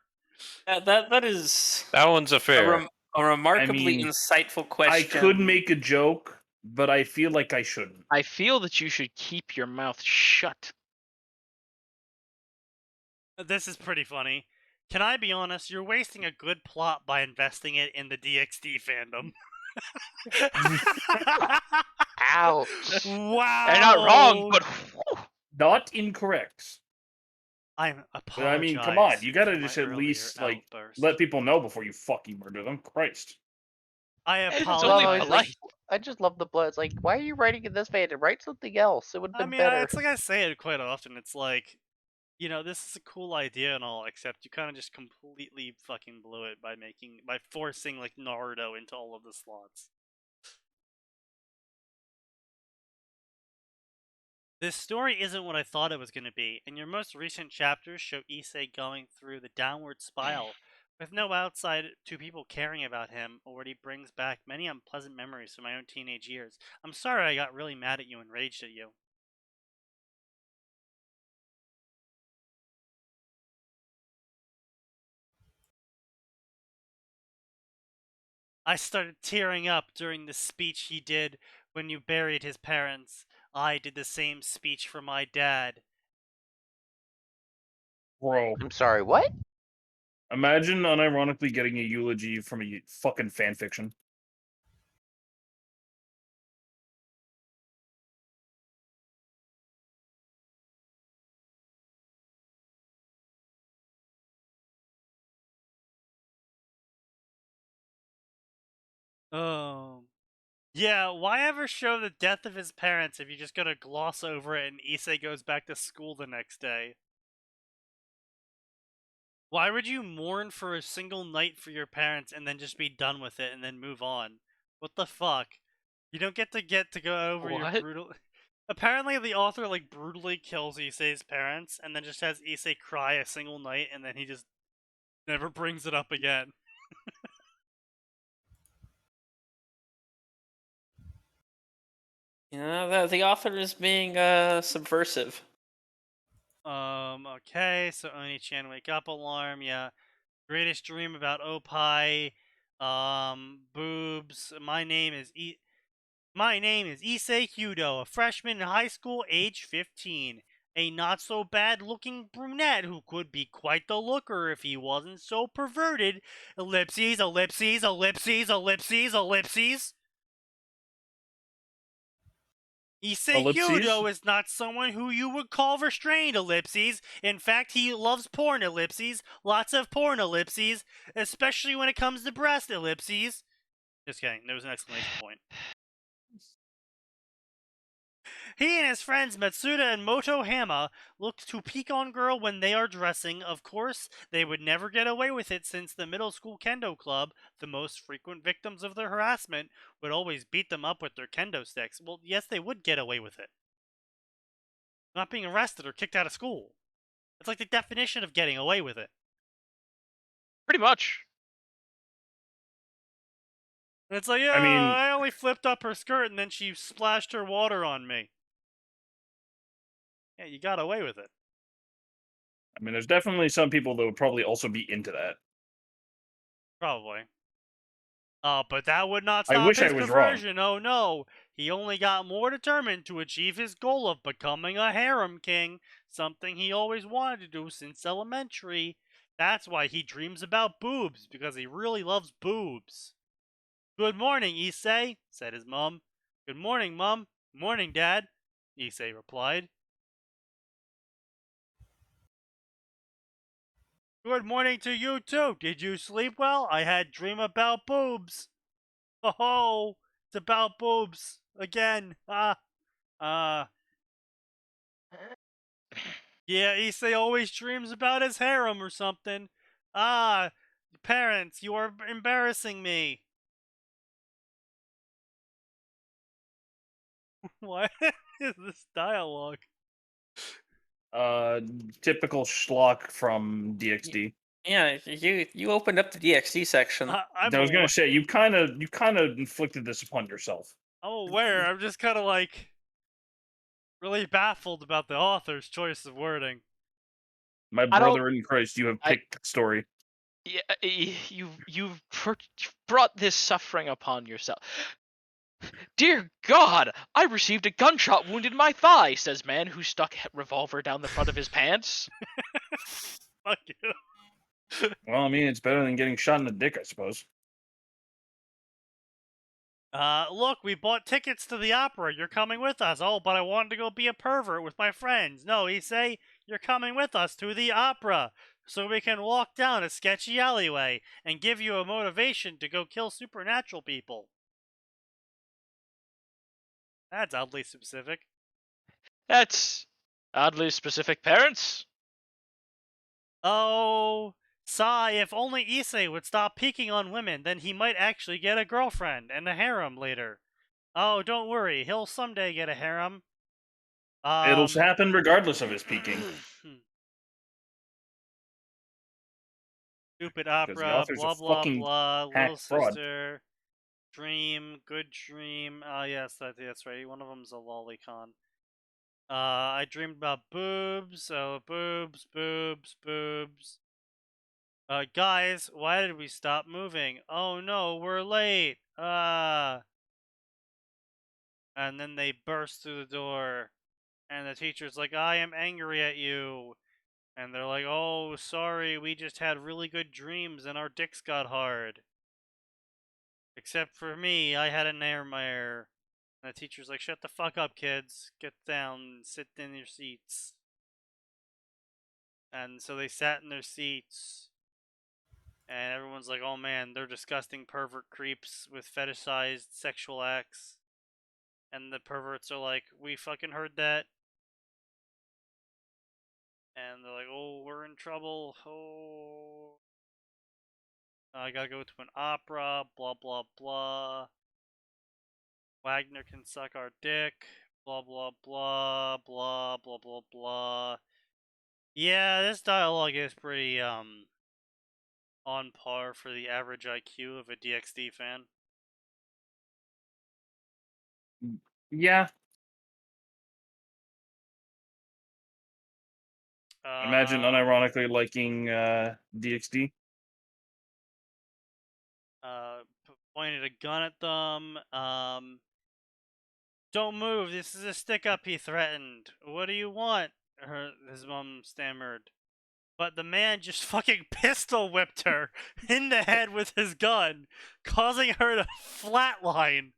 That is... That one's a fair. A remarkably insightful question. I could make a joke, but I feel like I shouldn't. I feel that you should keep your mouth shut. This is pretty funny. Can I be honest? You're wasting a good plot by investing it in the DXD fandom. Ouch. Wow. They're not wrong, but not incorrect. I'm But I mean, come on, you gotta just at least like let people know before you fucking murder them. Christ. I apologize. Well, like, I just love the blood. It's like, why are you writing in this fandom? Write something else. It would have been better. It's like I say it quite often. It's like, you know, this is a cool idea and all, except you kind of just completely fucking blew it by forcing like Naruto into all of the slots. This story isn't what I thought it was going to be, and your most recent chapters show Issei going through the downward spiral. With no outside to people caring about him, already brings back many unpleasant memories from my own teenage years. I'm sorry I got really mad at you and raged at you. I started tearing up during the speech he did when you buried his parents. I did the same speech for my dad. Bro. I'm sorry, what? Imagine unironically getting a eulogy from a fucking fanfiction. Oh. Yeah, why ever show the death of his parents if you're just gonna gloss over it and Issei goes back to school the next day? Why would you mourn for a single night for your parents and then just be done with it and then move on? What the fuck? You don't get to go over your What? brutal. Apparently, the author like brutally kills Issei's parents and then just has Issei cry a single night and then he just never brings it up again. You know, the author is being subversive. Okay, so Oni-chan wake up alarm, yeah. Greatest dream about Opie. Boobs. My name is Issei Hyudo, a freshman in high school, age 15. A not so bad looking brunette who could be quite the looker if he wasn't so perverted. Ellipses, ellipses, ellipses, ellipses, ellipses. Issei Ellipses? Hyudo is not someone who you would call restrained, ellipses. In fact, he loves porn, ellipses. Lots of porn, ellipses. Especially when it comes to breast, ellipses. Just kidding, there was an exclamation point. He and his friends Matsuda and Moto Hama look to peek on girl when they are dressing. Of course, they would never get away with it since the middle school kendo club, the most frequent victims of their harassment, would always beat them up with their kendo sticks. Well, yes, they would get away with it. Not being arrested or kicked out of school. It's like the definition of getting away with it. Pretty much. And it's like, I only flipped up her skirt and then she splashed her water on me. Yeah, you got away with it. I mean, there's definitely some people that would probably also be into that. Probably. But that would not stop I wish his I was wrong. conversion. Oh no. He only got more determined to achieve his goal of becoming a harem king, something he always wanted to do since elementary. That's why he dreams about boobs, because he really loves boobs. Good morning, Issei, said his mom. Good morning, Mom. Morning, Dad, Issei replied. Good morning to you, too. Did you sleep well? I had a dream about boobs. Oh, it's about boobs. Again. Yeah, Issei always dreams about his harem or something. Parents, you are embarrassing me. What is this dialogue? Typical schlock from DxD. Yeah, you opened up the DxD section. I was gonna say you kind of inflicted this upon yourself. I'm aware. I'm just kind of like really baffled about the author's choice of wording. My brother in Christ, you have picked the story. Yeah, you've brought this suffering upon yourself. Dear God, I received a gunshot wound in my thigh, says man who stuck a revolver down the front of his pants. Fuck you. Well, I mean, it's better than getting shot in the dick, I suppose. Look, we bought tickets to the opera. You're coming with us. Oh, but I wanted to go be a pervert with my friends. No, Issei, you're coming with us to the opera so we can walk down a sketchy alleyway and give you a motivation to go kill supernatural people. That's oddly specific. That's oddly specific, parents. Oh, sigh, if only Issei would stop peeking on women, then he might actually get a girlfriend and a harem later. Oh, don't worry, he'll someday get a harem. It'll happen regardless of his peeking. Stupid opera, blah blah blah, little sister, dream, good dream. Yes, that's right. One of them's a lolicon. I dreamed about boobs, so boobs, boobs, boobs. Guys, why did we stop moving? Oh no, we're late. And then they burst through the door, and the teacher's like, I am angry at you. And they're like, oh, sorry, we just had really good dreams and our dicks got hard. Except for me, I had a nightmare. And the teacher's like, shut the fuck up, kids. Get down, sit in your seats. And so they sat in their seats. And everyone's like, oh man, they're disgusting pervert creeps with fetishized sexual acts. And the perverts are like, we fucking heard that. And they're like, oh, we're in trouble. Oh, I gotta go to an opera. Blah, blah, blah. Wagner can suck our dick. Blah, blah, blah. Blah, blah, blah, blah. Yeah, this dialogue is pretty, on par for the average IQ of a DxD fan. Yeah. Imagine unironically liking DxD. Pointed a gun at them. Don't move. This is a stick-up, he threatened. What do you want? His mom stammered. But the man just fucking pistol whipped her in the head with his gun, causing her to flatline.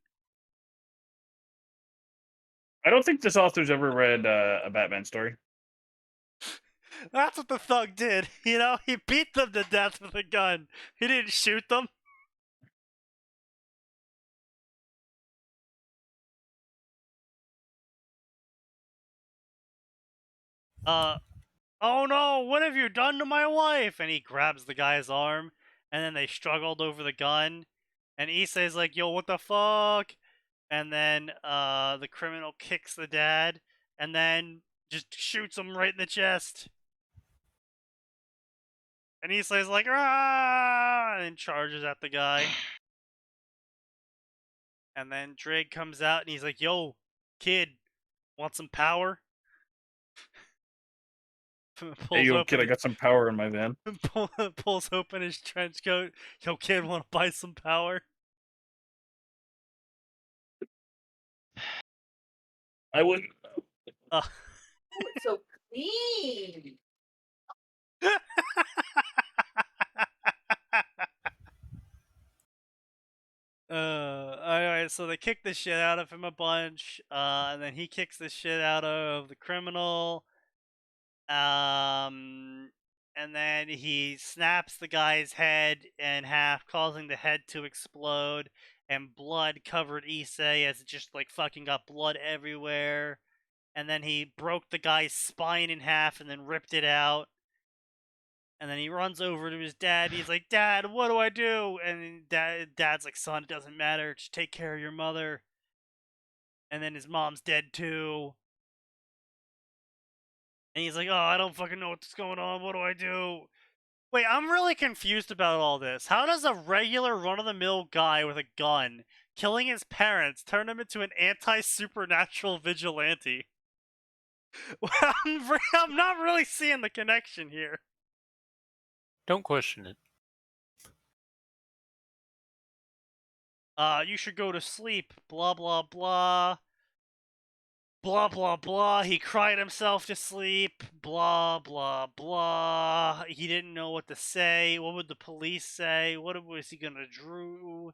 I don't think this author's ever read a Batman story. That's what the thug did. You know, he beat them to death with a gun. He didn't shoot them. Oh no, what have you done to my wife? And he grabs the guy's arm, and then they struggled over the gun. And Issei's like, yo, what the fuck? And then the criminal kicks the dad, and then just shoots him right in the chest. And Issei's like, ah! And charges at the guy. And then Drake comes out, and he's like, yo, kid, want some power? Hey, yo, kid, I got some power in my van. Pulls open his trench coat. Yo, kid, want to buy some power? I wouldn't. It's so clean. Alright, so they kick the shit out of him a bunch, and then he kicks the shit out of the criminal, and then he snaps the guy's head in half, causing the head to explode, and blood covered Issei as it just, like, fucking got blood everywhere, and then he broke the guy's spine in half and then ripped it out. And then he runs over to his dad. And he's like, Dad, what do I do? And Dad's like, son, it doesn't matter. Just take care of your mother. And then his mom's dead too. And he's like, oh, I don't fucking know what's going on. What do I do? Wait, I'm really confused about all this. How does a regular run-of-the-mill guy with a gun killing his parents turn him into an anti-supernatural vigilante? I'm not really seeing the connection here. Don't question it. You should go to sleep. Blah, blah, blah. Blah, blah, blah. He cried himself to sleep. Blah, blah, blah. He didn't know what to say. What would the police say? What was he gonna do?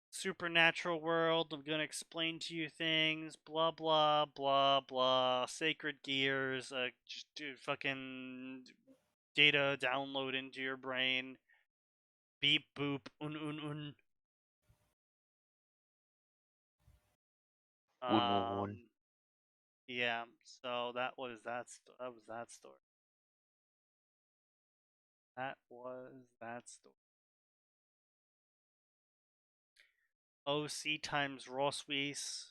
Supernatural world. I'm gonna explain to you things. Blah, blah, blah, blah. Sacred gears. Just do fucking data download into your brain. Beep, boop, un. Yeah, so that was that story. That was that story. OC times Roswies.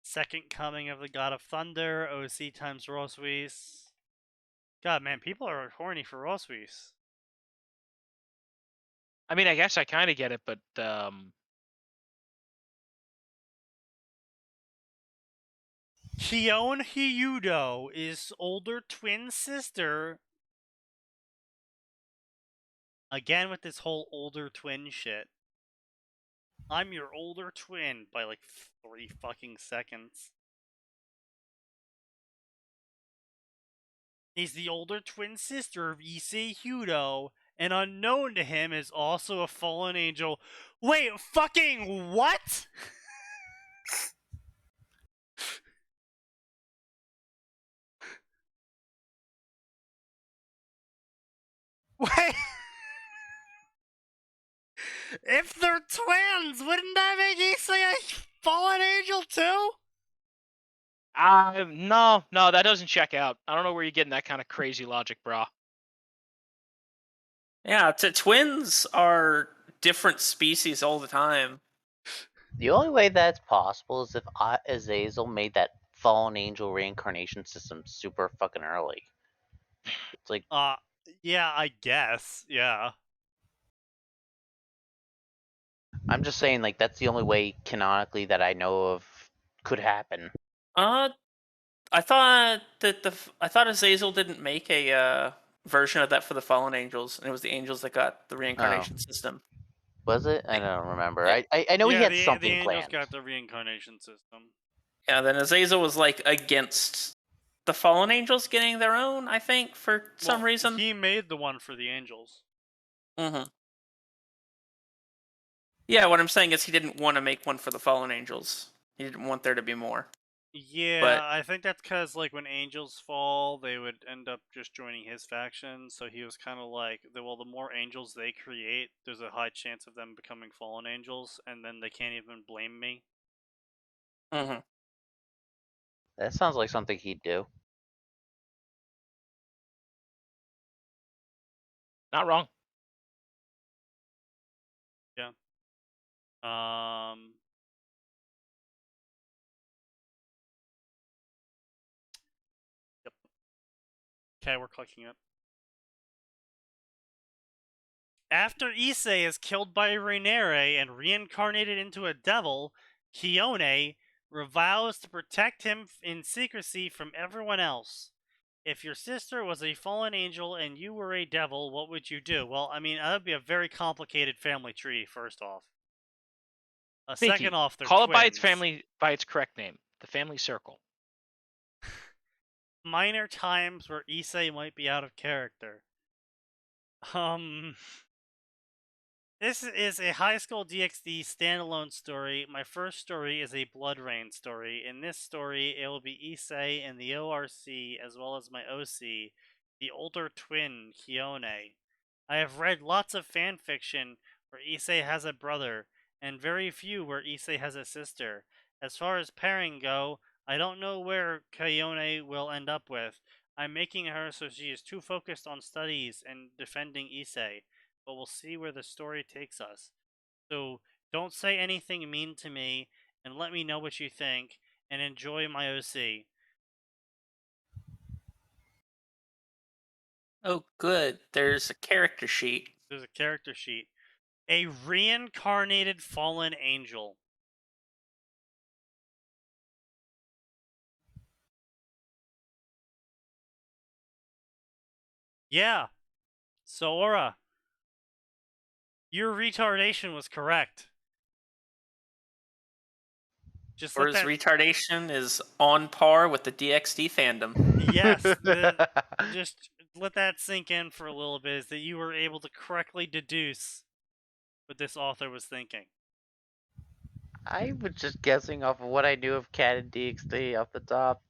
Second coming of the God of Thunder. OC times Roswies. God, man, people are horny for Roswies. I mean, I guess I kind of get it, but Kion Hyudo is older twin sister Again with this whole older twin shit. I'm your older twin by like 3 fucking seconds. He's the older twin sister of Issei Hyudo, and unknown to him is also a fallen angel. Wait, fucking what? Wait. If they're twins, wouldn't that make Issei a fallen angel too? No, that doesn't check out. I don't know where you're getting that kind of crazy logic, brah. Yeah, twins are different species all the time. The only way that's possible is if Azazel made that fallen angel reincarnation system super fucking early. It's like, yeah, I guess, yeah. I'm just saying, like, that's the only way canonically that I know of could happen. I thought that I thought Azazel didn't make a version of that for the fallen angels, and it was the angels that got the reincarnation system. Was it? I don't remember. I know he had something the angels planned. got the reincarnation system. Yeah, then Azazel was like against the fallen angels getting their own, I think, for some reason. He made the one for the angels. Mm-hmm. Yeah, what I'm saying is he didn't want to make one for the fallen angels. He didn't want there to be more. Yeah, but I think that's because, like, when angels fall, they would end up just joining his faction, so he was kind of like, well, the more angels they create, there's a high chance of them becoming fallen angels, and then they can't even blame me. Mm-hmm. That sounds like something he'd do. Not wrong. Yeah. Yep. Okay, we're clicking it. After Issei is killed by Rainere and reincarnated into a devil, Kiyone vows to protect him in secrecy from everyone else. If your sister was a fallen angel and you were a devil, what would you do? Well, I mean, that would be a very complicated family tree, first off. Sneaky, second off, they're call twins. it by its correct name, the family circle. Minor times where Issei might be out of character. This is a high school DxD standalone story. My first story is a Blood Rain story. In this story, it will be Issei and the ORC, as well as my OC, the older twin, Kiyone. I have read lots of fanfiction where Issei has a brother, and very few where Issei has a sister. As far as pairing go, I don't know where Kiyone will end up with. I'm making her so she is too focused on studies and defending Issei. But we'll see where the story takes us. So don't say anything mean to me, and let me know what you think, and enjoy my OC. Oh, good. There's a character sheet. There's a character sheet. A reincarnated fallen angel. Yeah. Sora. Your retardation was correct. Or his retardation is on par with the DxD fandom. Yes. Just let that sink in for a little bit, is that you were able to correctly deduce what this author was thinking. I was just guessing off of what I knew of Cat and DxD off the top.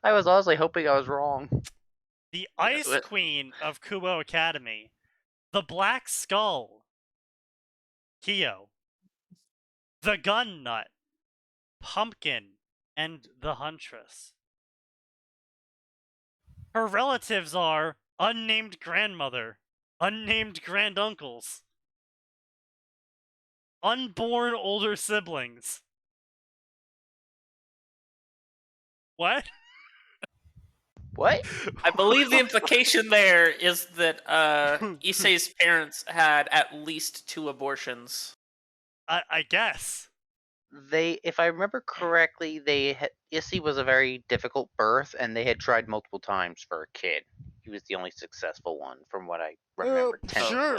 I was honestly hoping I was wrong. The Ice Queen of Kubo Academy. The Black Skull. Kyo. The Gun Nut. Pumpkin. And the Huntress. Her relatives are unnamed grandmother, unnamed granduncles, unborn older siblings. What? What? I believe the implication there is that Issei's parents had at least 2 abortions. I guess. If I remember correctly, Issei was a very difficult birth, and they had tried multiple times for a kid. he was the only successful one, from what I remember. Sure,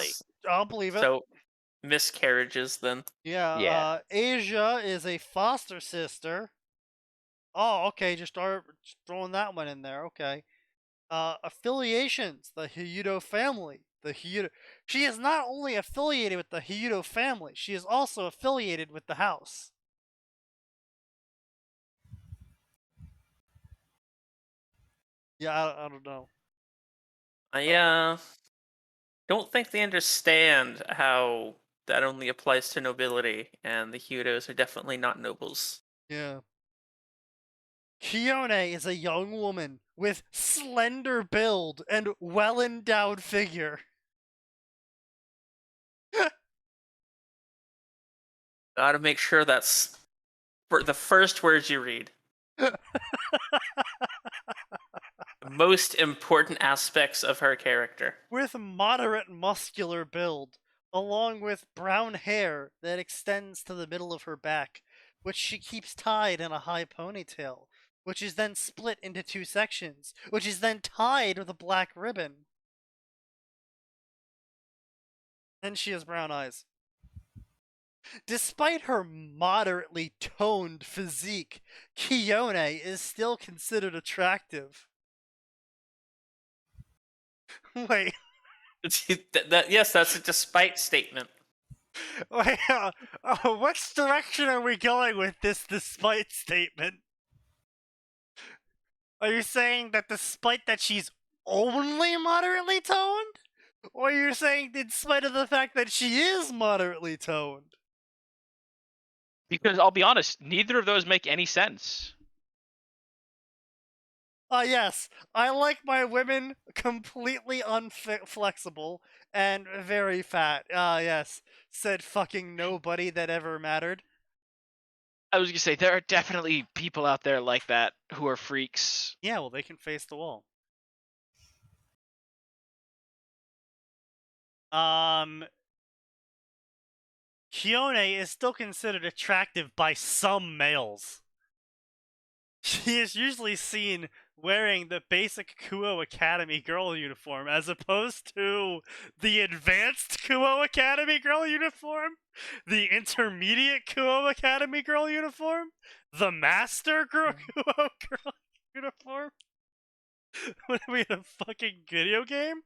I'll believe it. So, miscarriages then. Yeah. Asia is a foster sister. Oh, okay. Just start throwing that one in there. Okay. Affiliations: the Hyudo family. She is not only affiliated with the Hyudo family, she is also affiliated with the house. Yeah, I don't know. I don't think they understand how that only applies to nobility, and the Hyudos are definitely not nobles. Yeah. Kiyone is a young woman with slender build and well-endowed figure. Gotta make sure that's for the first words you read. The most important aspects of her character. With moderate muscular build, along with brown hair that extends to the middle of her back, which she keeps tied in a high ponytail, which is then split into 2 sections, which is then tied with a black ribbon. And she has brown eyes. Despite her moderately toned physique, Kiyone is still considered attractive. Wait. Yes, that's a despite statement. Wait, which direction are we going with this despite statement? Are you saying that despite that she's only moderately toned? Or are you saying in spite of the fact that she is moderately toned? Because I'll be honest, neither of those make any sense. Yes, I like my women completely unflexible and very fat. Yes, said fucking nobody that ever mattered. I was gonna say, there are definitely people out there like that who are freaks. Yeah, well, they can face the wall. Kiyone is still considered attractive by some males. She is usually seen wearing the basic Kuo Academy girl uniform as opposed to the advanced Kuo Academy girl uniform, the intermediate Kuo Academy girl uniform, the master Kuo girl uniform. What are we in a fucking video game?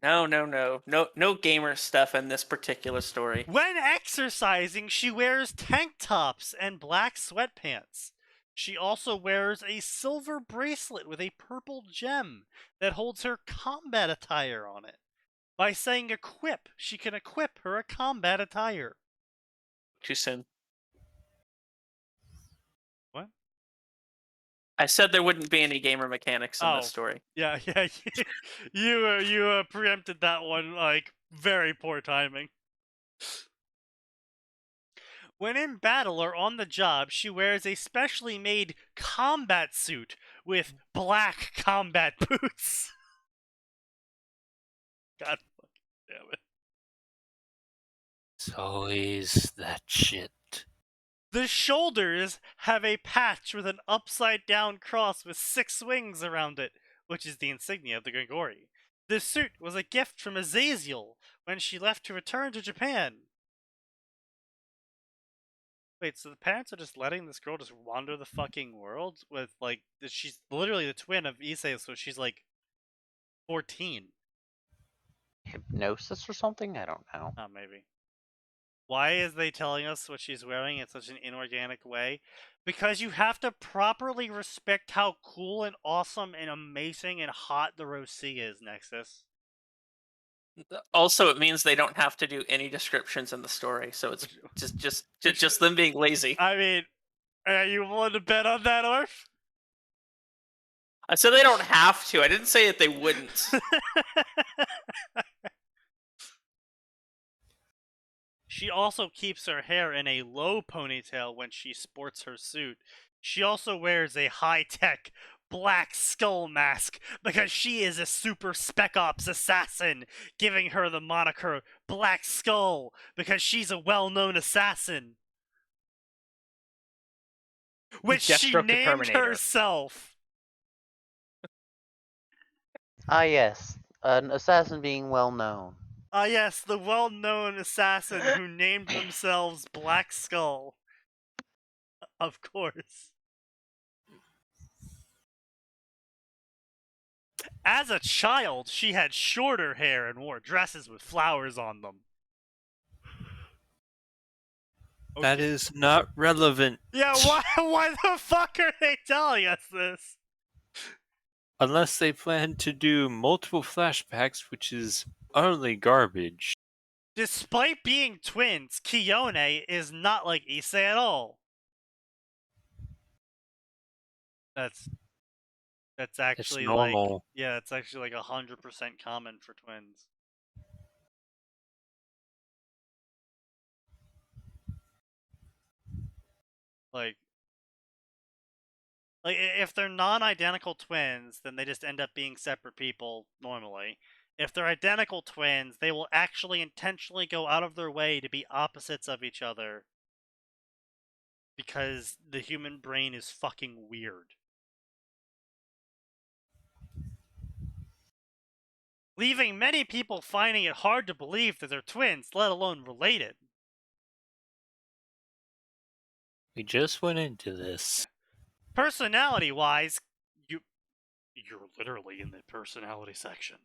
No gamer stuff in this particular story. When exercising, she wears tank tops and black sweatpants. She also wears a silver bracelet with a purple gem that holds her combat attire on it. By saying equip, she can equip her combat attire. Too soon. What? I said there wouldn't be any gamer mechanics in this story. Yeah. You preempted that one, like, very poor timing. When in battle or on the job, she wears a specially made combat suit with black combat boots. God fucking damn it. It's always that shit. The shoulders have a patch with an upside-down cross with 6 wings around it, which is the insignia of the Grigori. The suit was a gift from Azazel when she left to return to Japan. Wait, so the parents are just letting this girl just wander the fucking world with, like, she's literally the twin of Issei, so she's, like, 14. Hypnosis or something? I don't know. Oh, maybe. Why is they telling us what she's wearing in such an inorganic way? Because you have to properly respect how cool and awesome and amazing and hot the Rosi is, Nexus. Also, it means they don't have to do any descriptions in the story, so it's just them being lazy. I mean, are you willing to bet on that, Orf? I said they don't have to. I didn't say that they wouldn't. She also keeps her hair in a low ponytail when she sports her suit. She also wears a high-tech black skull mask because she is a super spec ops assassin, giving her the moniker Black Skull because she's a well-known assassin. Which she named herself. Ah, yes. An assassin being well known. Ah, yes, the well-known assassin who named themselves Black Skull. Of course. As a child, she had shorter hair and wore dresses with flowers on them. That is not relevant. Yeah, why the fuck are they telling us this? Unless they plan to do multiple flashbacks, which is utterly garbage. Despite being twins, Kiyone is not like Issei at all. That's actually normal. like, yeah, it's actually like 100% common for twins. Like if they're non-identical twins, then they just end up being separate people normally. If they're identical twins, they will actually intentionally go out of their way to be opposites of each other. Because the human brain is fucking weird. Leaving many people finding it hard to believe that they're twins, let alone related. We just went into this. Personality-wise, you're literally in the personality section.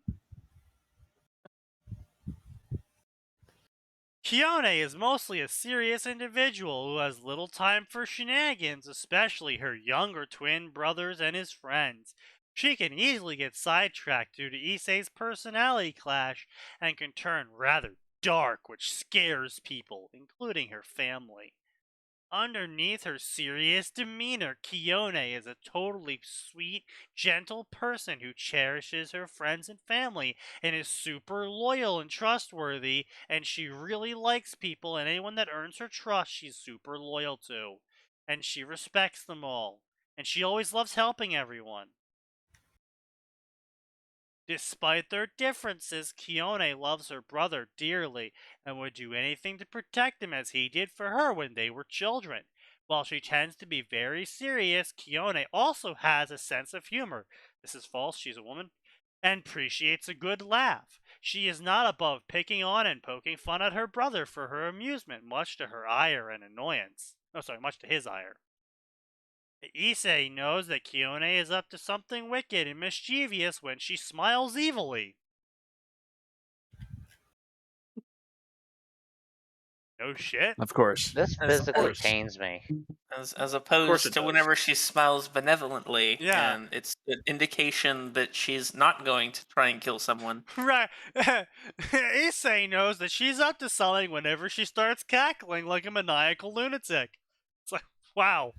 Kiyone is mostly a serious individual who has little time for shenanigans, especially her younger twin brothers and his friends. She can easily get sidetracked due to Issei's personality clash and can turn rather dark, which scares people, including her family. Underneath her serious demeanor, Kiyone is a totally sweet, gentle person who cherishes her friends and family and is super loyal and trustworthy, and she really likes people, and anyone that earns her trust she's super loyal to. And she respects them all. And she always loves helping everyone. Despite their differences, Kiyone loves her brother dearly and would do anything to protect him as he did for her when they were children. While she tends to be very serious, Kiyone also has a sense of humor. This is false, she's a woman. And appreciates a good laugh. She is not above picking on and poking fun at her brother for her amusement, much to her ire and annoyance. Much to his ire. Issei knows that Kiyone is up to something wicked and mischievous when she smiles evilly. No shit. Of course. This As- physically course. pains me. As opposed it to does. whenever she smiles benevolently, Yeah. and it's an indication that she's not going to try and kill someone. Right. Issei knows that she's up to something whenever she starts cackling like a maniacal lunatic. It's like, wow.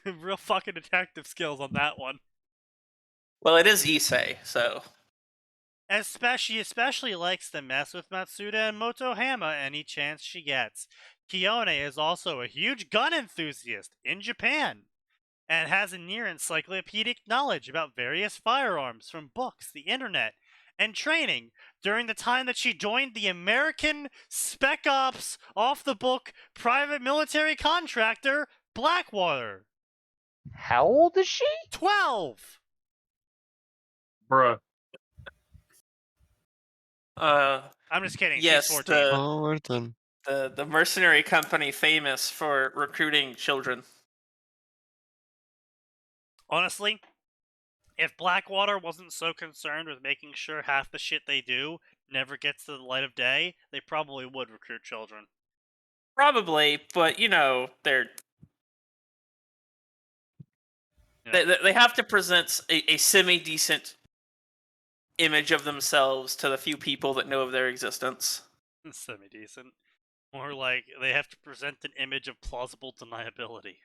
Real fucking detective skills on that one. Well, it is Issei, so She especially likes to mess with Matsuda and Motohama any chance she gets. Kiyone is also a huge gun enthusiast in Japan and has a near encyclopedic knowledge about various firearms from books, the internet, and training during the time that she joined the American Spec Ops off-the-book private military contractor, Blackwater. How old is she? 12! Bruh. I'm just kidding, yes, she's 14. Oh, then. the mercenary company famous for recruiting children. Honestly, if Blackwater wasn't so concerned with making sure half the shit they do never gets to the light of day, they probably would recruit children. Probably, but they have to present a semi-decent image of themselves to the few people that know of their existence. Semi-decent. More like, they have to present an image of plausible deniability.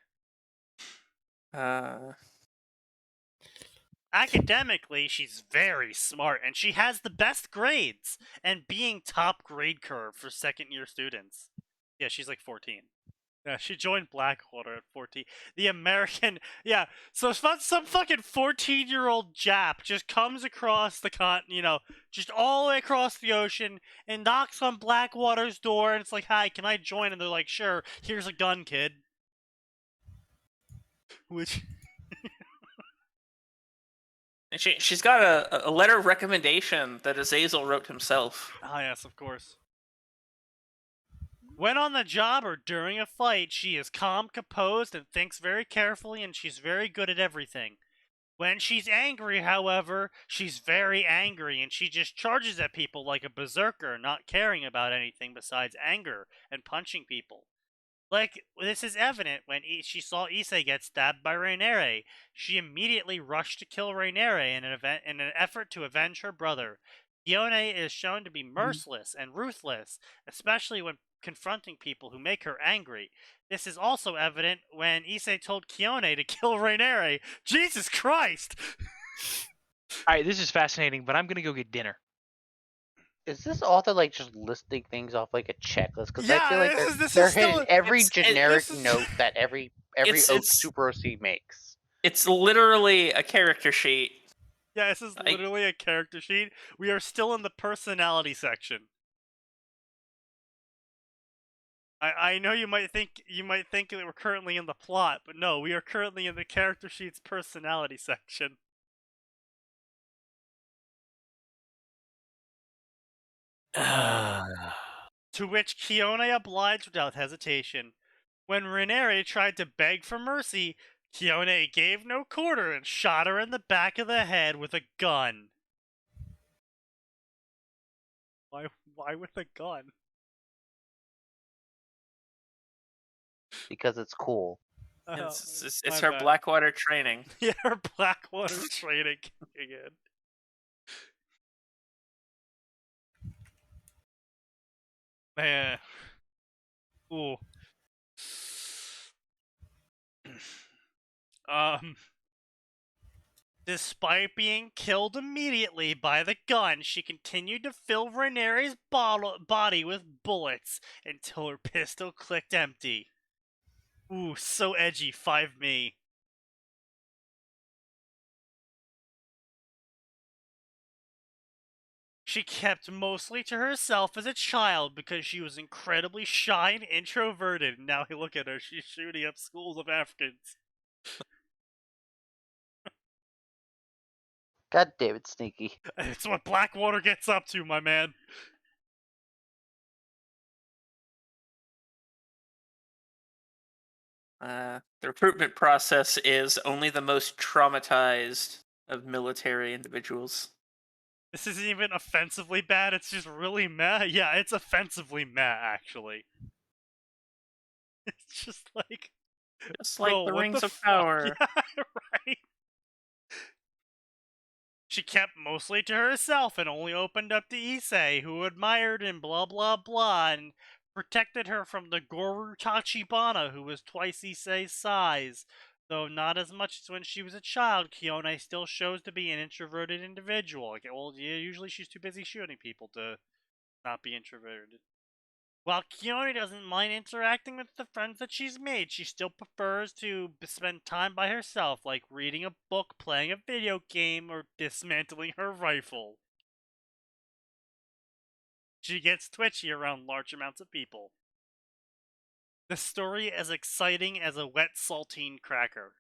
Academically, she's very smart, and she has the best grades, and being top grade curve for second-year students. Yeah, she's like 14. Yeah, she joined Blackwater at 14. The American... Yeah, so some fucking 14-year-old Jap just comes across the just all the way across the ocean and knocks on Blackwater's door, and it's like, hi, can I join? And they're like, sure, here's a gun, kid. Which... She's got a letter of recommendation that Azazel wrote himself. Ah, yes, of course. When on the job or during a fight, she is calm, composed, and thinks very carefully, and she's very good at everything. When she's angry, however, she's very angry, and she just charges at people like a berserker, not caring about anything besides anger and punching people. Like, this is evident when she saw Issei get stabbed by Rainere. She immediately rushed to kill Rainere in an effort to avenge her brother. Kione is shown to be merciless and ruthless, especially when confronting people who make her angry. This is also evident when Issei told Kione to kill Rainere. Jesus Christ! Alright, this is fascinating, but I'm gonna go get dinner. Is this author like just listing things off like a checklist? Because Yeah, I feel like they're hitting every generic note that every Super OC makes. It's literally a character sheet. Yeah, this is literally a character sheet. We are still in the personality section. I know you might think that we're currently in the plot, but no, we are currently in the character sheet's personality section. To which Kione obliged without hesitation. When Rainere tried to beg for mercy, Kione gave no quarter and shot her in the back of the head with a gun. Why with a gun? Because it's cool. It's her Blackwater training. Yeah, her Blackwater training again. Man. Ooh. Despite being killed immediately by the gun, she continued to fill Rainere's body with bullets until her pistol clicked empty. Ooh, so edgy, 5me. She kept mostly to herself as a child because she was incredibly shy and introverted. Now look at her, she's shooting up schools of Africans. God damn it, Sneaky. It's what Blackwater gets up to, my man. The recruitment process is only the most traumatized of military individuals. This isn't even offensively bad, it's just really meh. Yeah, it's offensively meh, actually. It's just like... Just like the Rings of Power. Yeah, right? She kept mostly to herself and only opened up to Issei, who admired and blah blah blah, and protected her from the Goru Tachibana, who was twice Issei's size. Though not as much as when she was a child, Kione still shows to be an introverted individual. Like, well, yeah, usually she's too busy shooting people to not be introverted. While Kione doesn't mind interacting with the friends that she's made, she still prefers to spend time by herself, like reading a book, playing a video game, or dismantling her rifle. She gets twitchy around large amounts of people. The story as exciting as a wet saltine cracker.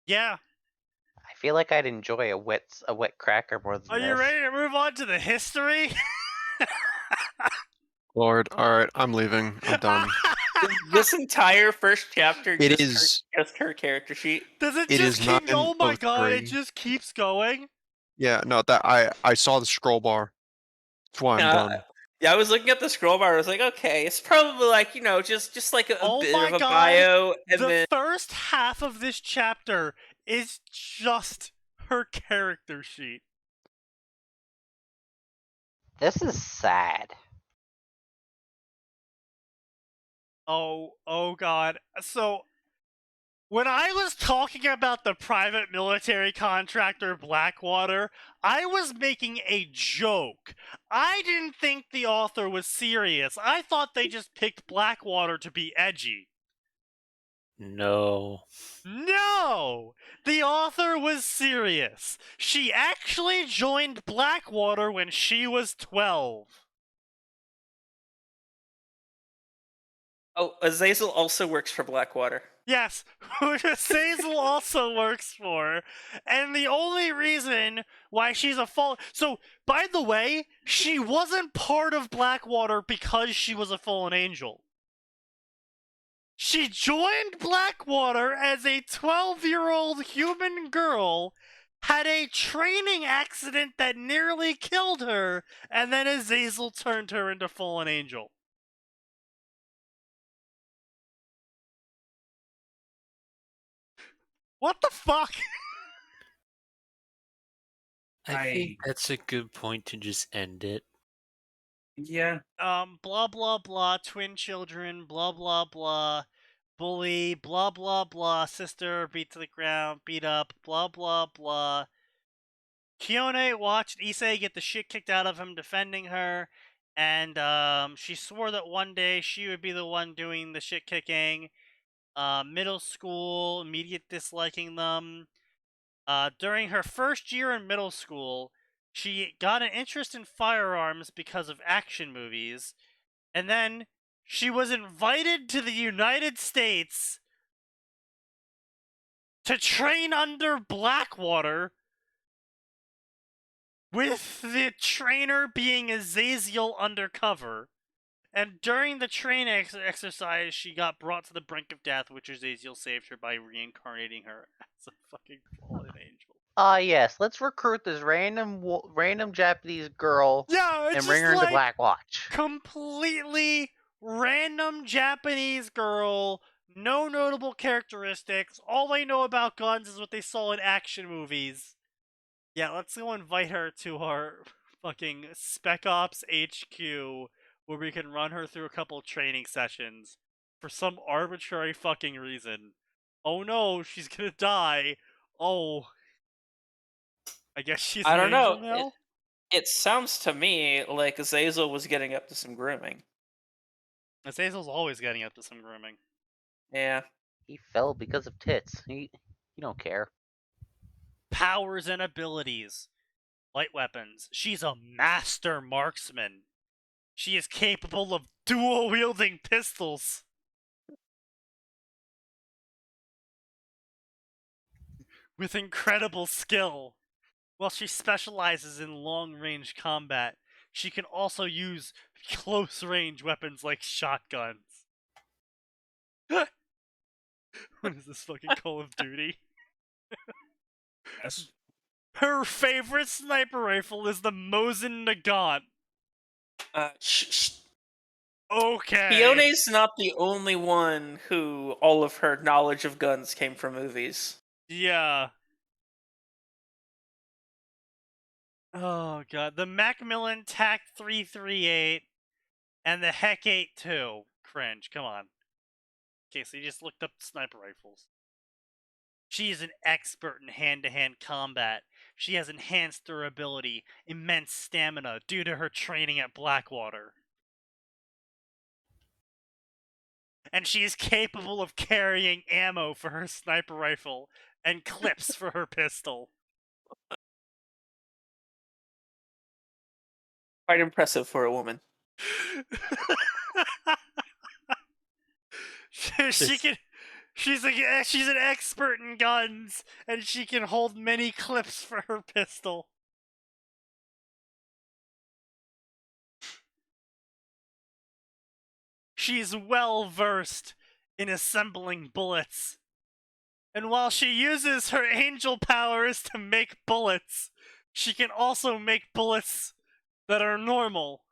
Yeah. I feel like I'd enjoy a wet cracker more than Are you ready to move on to the history? Lord, alright, I'm leaving. I'm done. This entire first chapter is just her character sheet. Does it It just is keep? Oh my god! 9:03. It just keeps going. Yeah, no, that I saw the scroll bar. That's why I'm done. Yeah, I was looking at the scroll bar. I was like, okay, it's probably like, you know, just like a bit of a bio, and the then first half of this chapter is just her character sheet. This is sad. Oh god. So, when I was talking about the private military contractor Blackwater, I was making a joke. I didn't think the author was serious. I thought they just picked Blackwater to be edgy. No. No! The author was serious. She actually joined Blackwater when she was 12. oh, Azazel also works for Blackwater. Yes, who Azazel also works for, and the only reason why she's a fallen... So, by the way, she wasn't part of Blackwater because she was a fallen angel. She joined Blackwater as a 12-year-old human girl, had a training accident that nearly killed her, and then Azazel turned her into fallen angel. What the fuck? I think that's a good point to just end it. Yeah. Blah blah blah, twin children, blah blah blah, bully, blah blah blah, sister beat to the ground, beat up, blah blah blah. Kione watched Issei get the shit kicked out of him defending her, and she swore that one day she would be the one doing the shit kicking. Middle school, immediate disliking them. During her first year in middle school, she got an interest in firearms because of action movies, and then she was invited to the United States to train under Blackwater, with the trainer being Azazel undercover. And during the training exercise, she got brought to the brink of death, which Azazel saved her by reincarnating her as a fucking fallen angel. Yes, let's recruit this random Japanese girl and bring her into Blackwatch. Completely random Japanese girl, no notable characteristics. All they know about guns is what they saw in action movies. Yeah, let's go invite her to our fucking Spec Ops HQ, where we can run her through a couple training sessions for some arbitrary fucking reason. Oh no, she's gonna die. Oh, I guess she's an angel now? It sounds to me like Azazel was getting up to some grooming. Azazel's always getting up to some grooming. Yeah. He fell because of tits. He don't care. Powers and abilities. Light weapons. She's a master marksman. She is capable of dual-wielding pistols. With incredible skill. While she specializes in long-range combat, she can also use close-range weapons like shotguns. What is this, fucking Call of Duty? Yes. Her favorite sniper rifle is the Mosin Nagant. Okay. Fione's not the only one who all of her knowledge of guns came from movies. Yeah. Oh god, the Macmillan TAC 338 and the Heck 82. Cringe, come on. Okay, so you just looked up sniper rifles. She is an expert in hand-to-hand combat. She has enhanced durability, immense stamina due to her training at Blackwater. And she is capable of carrying ammo for her sniper rifle and clips for her pistol. Quite impressive for a woman. She's an expert in guns, and she can hold many clips for her pistol. She's well versed in assembling bullets. And while she uses her angel powers to make bullets, she can also make bullets that are normal.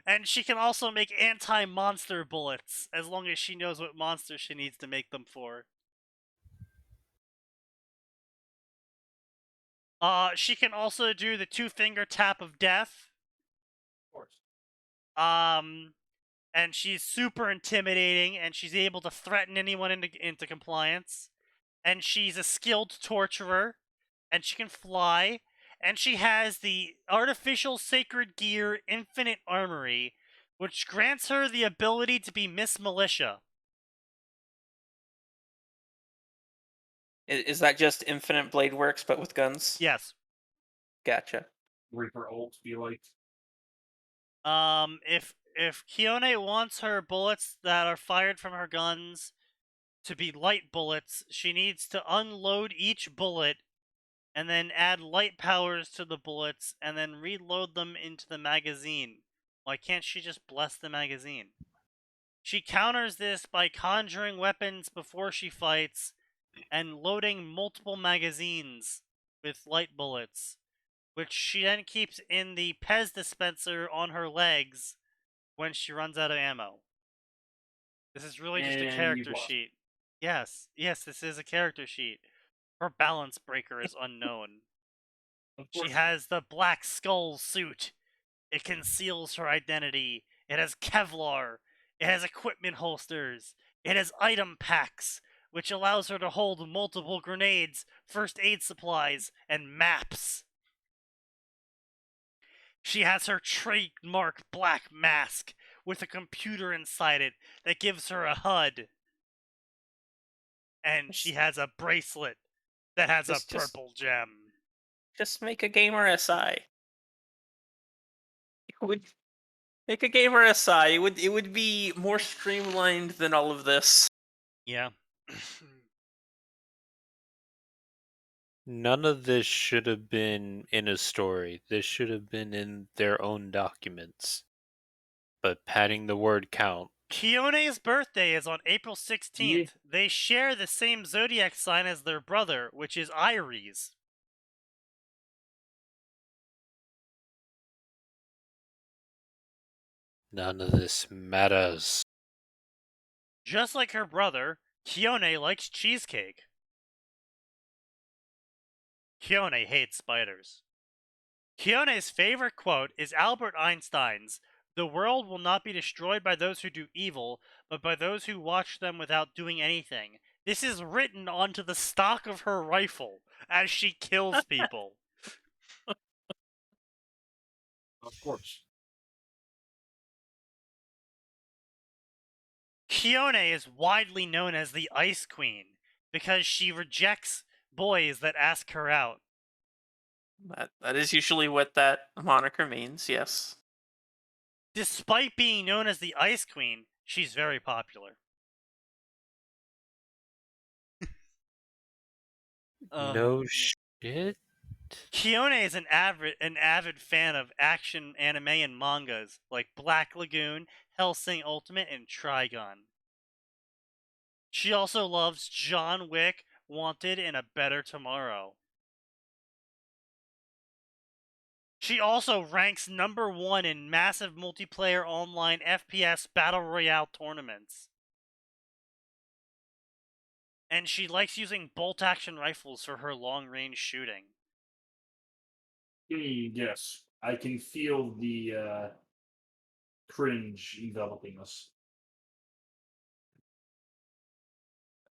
And she can also make anti-monster bullets, as long as she knows what monster she needs to make them for. She can also do the two-finger tap of death. Of course. And she's super intimidating, and she's able to threaten anyone into compliance. And she's a skilled torturer, and she can fly. And she has the Artificial Sacred Gear Infinite Armory, which grants her the ability to be Miss Militia. Is that just Infinite Blade Works, but with guns? Yes. Gotcha. Reaper ult be like. If Kione wants her bullets that are fired from her guns to be light bullets, she needs to unload each bullet and then add light powers to the bullets and then reload them into the magazine. Why can't she just bless the magazine? She counters this by conjuring weapons before she fights and loading multiple magazines with light bullets, which she then keeps in the Pez dispenser on her legs when she runs out of ammo. This is really just a character sheet. Yes, this is a character sheet. Her balance breaker is unknown. She has the Black Skull suit. It conceals her identity. It has Kevlar. It has equipment holsters. It has item packs, which allows her to hold multiple grenades, first aid supplies, and maps. She has her trademark black mask with a computer inside it that gives her a HUD. And she has a bracelet that has a purple gem. Just make a gamer SI. Make a gamer SI. It would be more streamlined than all of this. Yeah. None of this should have been in a story. This should have been in their own documents. But padding the word count. Kione's birthday is on April 16th. Yeah. They share the same zodiac sign as their brother, which is Aries. None of this matters. Just like her brother, Kione likes cheesecake. Kione hates spiders. Kione's favorite quote is Albert Einstein's, "The world will not be destroyed by those who do evil, but by those who watch them without doing anything." This is written onto the stock of her rifle as she kills people. Of course. Kione is widely known as the Ice Queen because she rejects boys that ask her out. That is usually what that moniker means, yes. Despite being known as the Ice Queen, she's very popular. No shit? Kione is an avid fan of action anime and mangas like Black Lagoon, Hellsing Ultimate, and Trigun. She also loves John Wick, Wanted, and A Better Tomorrow. She also ranks number 1 in massive multiplayer online FPS Battle Royale tournaments. And she likes using bolt-action rifles for her long-range shooting. Yes, I can feel the cringe enveloping us.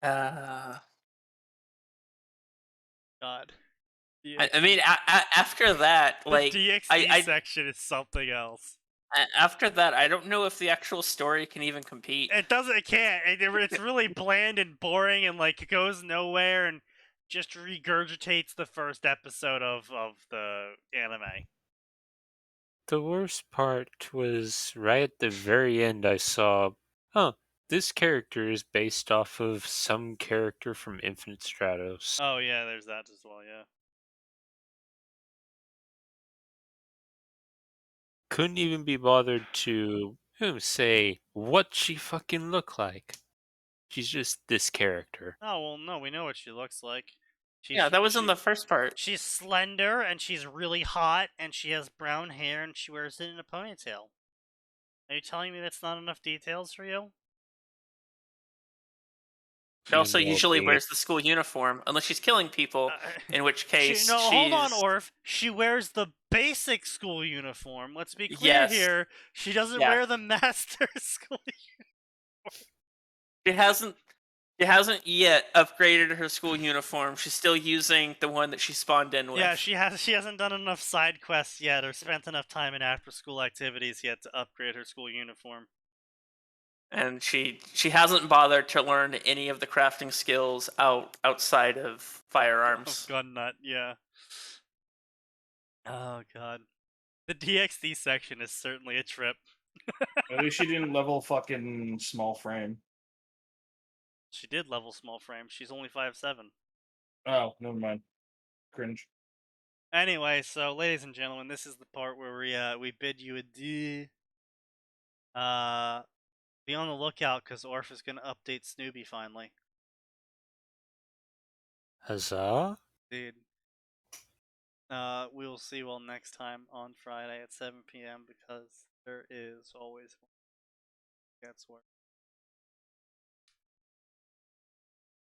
God. I mean, after that, like the DXD section is something else. After that, I don't know if the actual story can even compete. It doesn't. It can't. It's really bland and boring, and like it goes nowhere, and just regurgitates the first episode of the anime. The worst part was right at the very end. I saw, this character is based off of some character from Infinite Stratos. Oh yeah, there's that as well. Yeah. Couldn't even be bothered to say what she fucking look like. She's just this character. Oh well, no, we know what she looks like. Yeah, that was in the first part. She's slender and she's really hot, and she has brown hair and she wears it in a ponytail. Are you telling me that's not enough details for you? She also usually wears the school uniform, unless she's killing people, in which case hold on, Orf. She wears the basic school uniform. Let's be clear here. She doesn't wear the master school uniform. She hasn't yet upgraded her school uniform. She's still using the one that she spawned in with. Yeah, she hasn't done enough side quests yet, or spent enough time in after-school activities yet to upgrade her school uniform. And she hasn't bothered to learn any of the crafting skills outside of firearms. Oh, gun nut, yeah. Oh god. The DXD section is certainly a trip. At least she didn't level fucking small frame. She did level small frame. She's only 5'7". Oh, never mind. Cringe. Anyway, so ladies and gentlemen, this is the part where we bid you adieu. Be on the lookout because Orf is gonna update Snoopy finally. Huzzah! Dude. We will see you all next time on Friday at 7 p.m. because there is always one. That's where.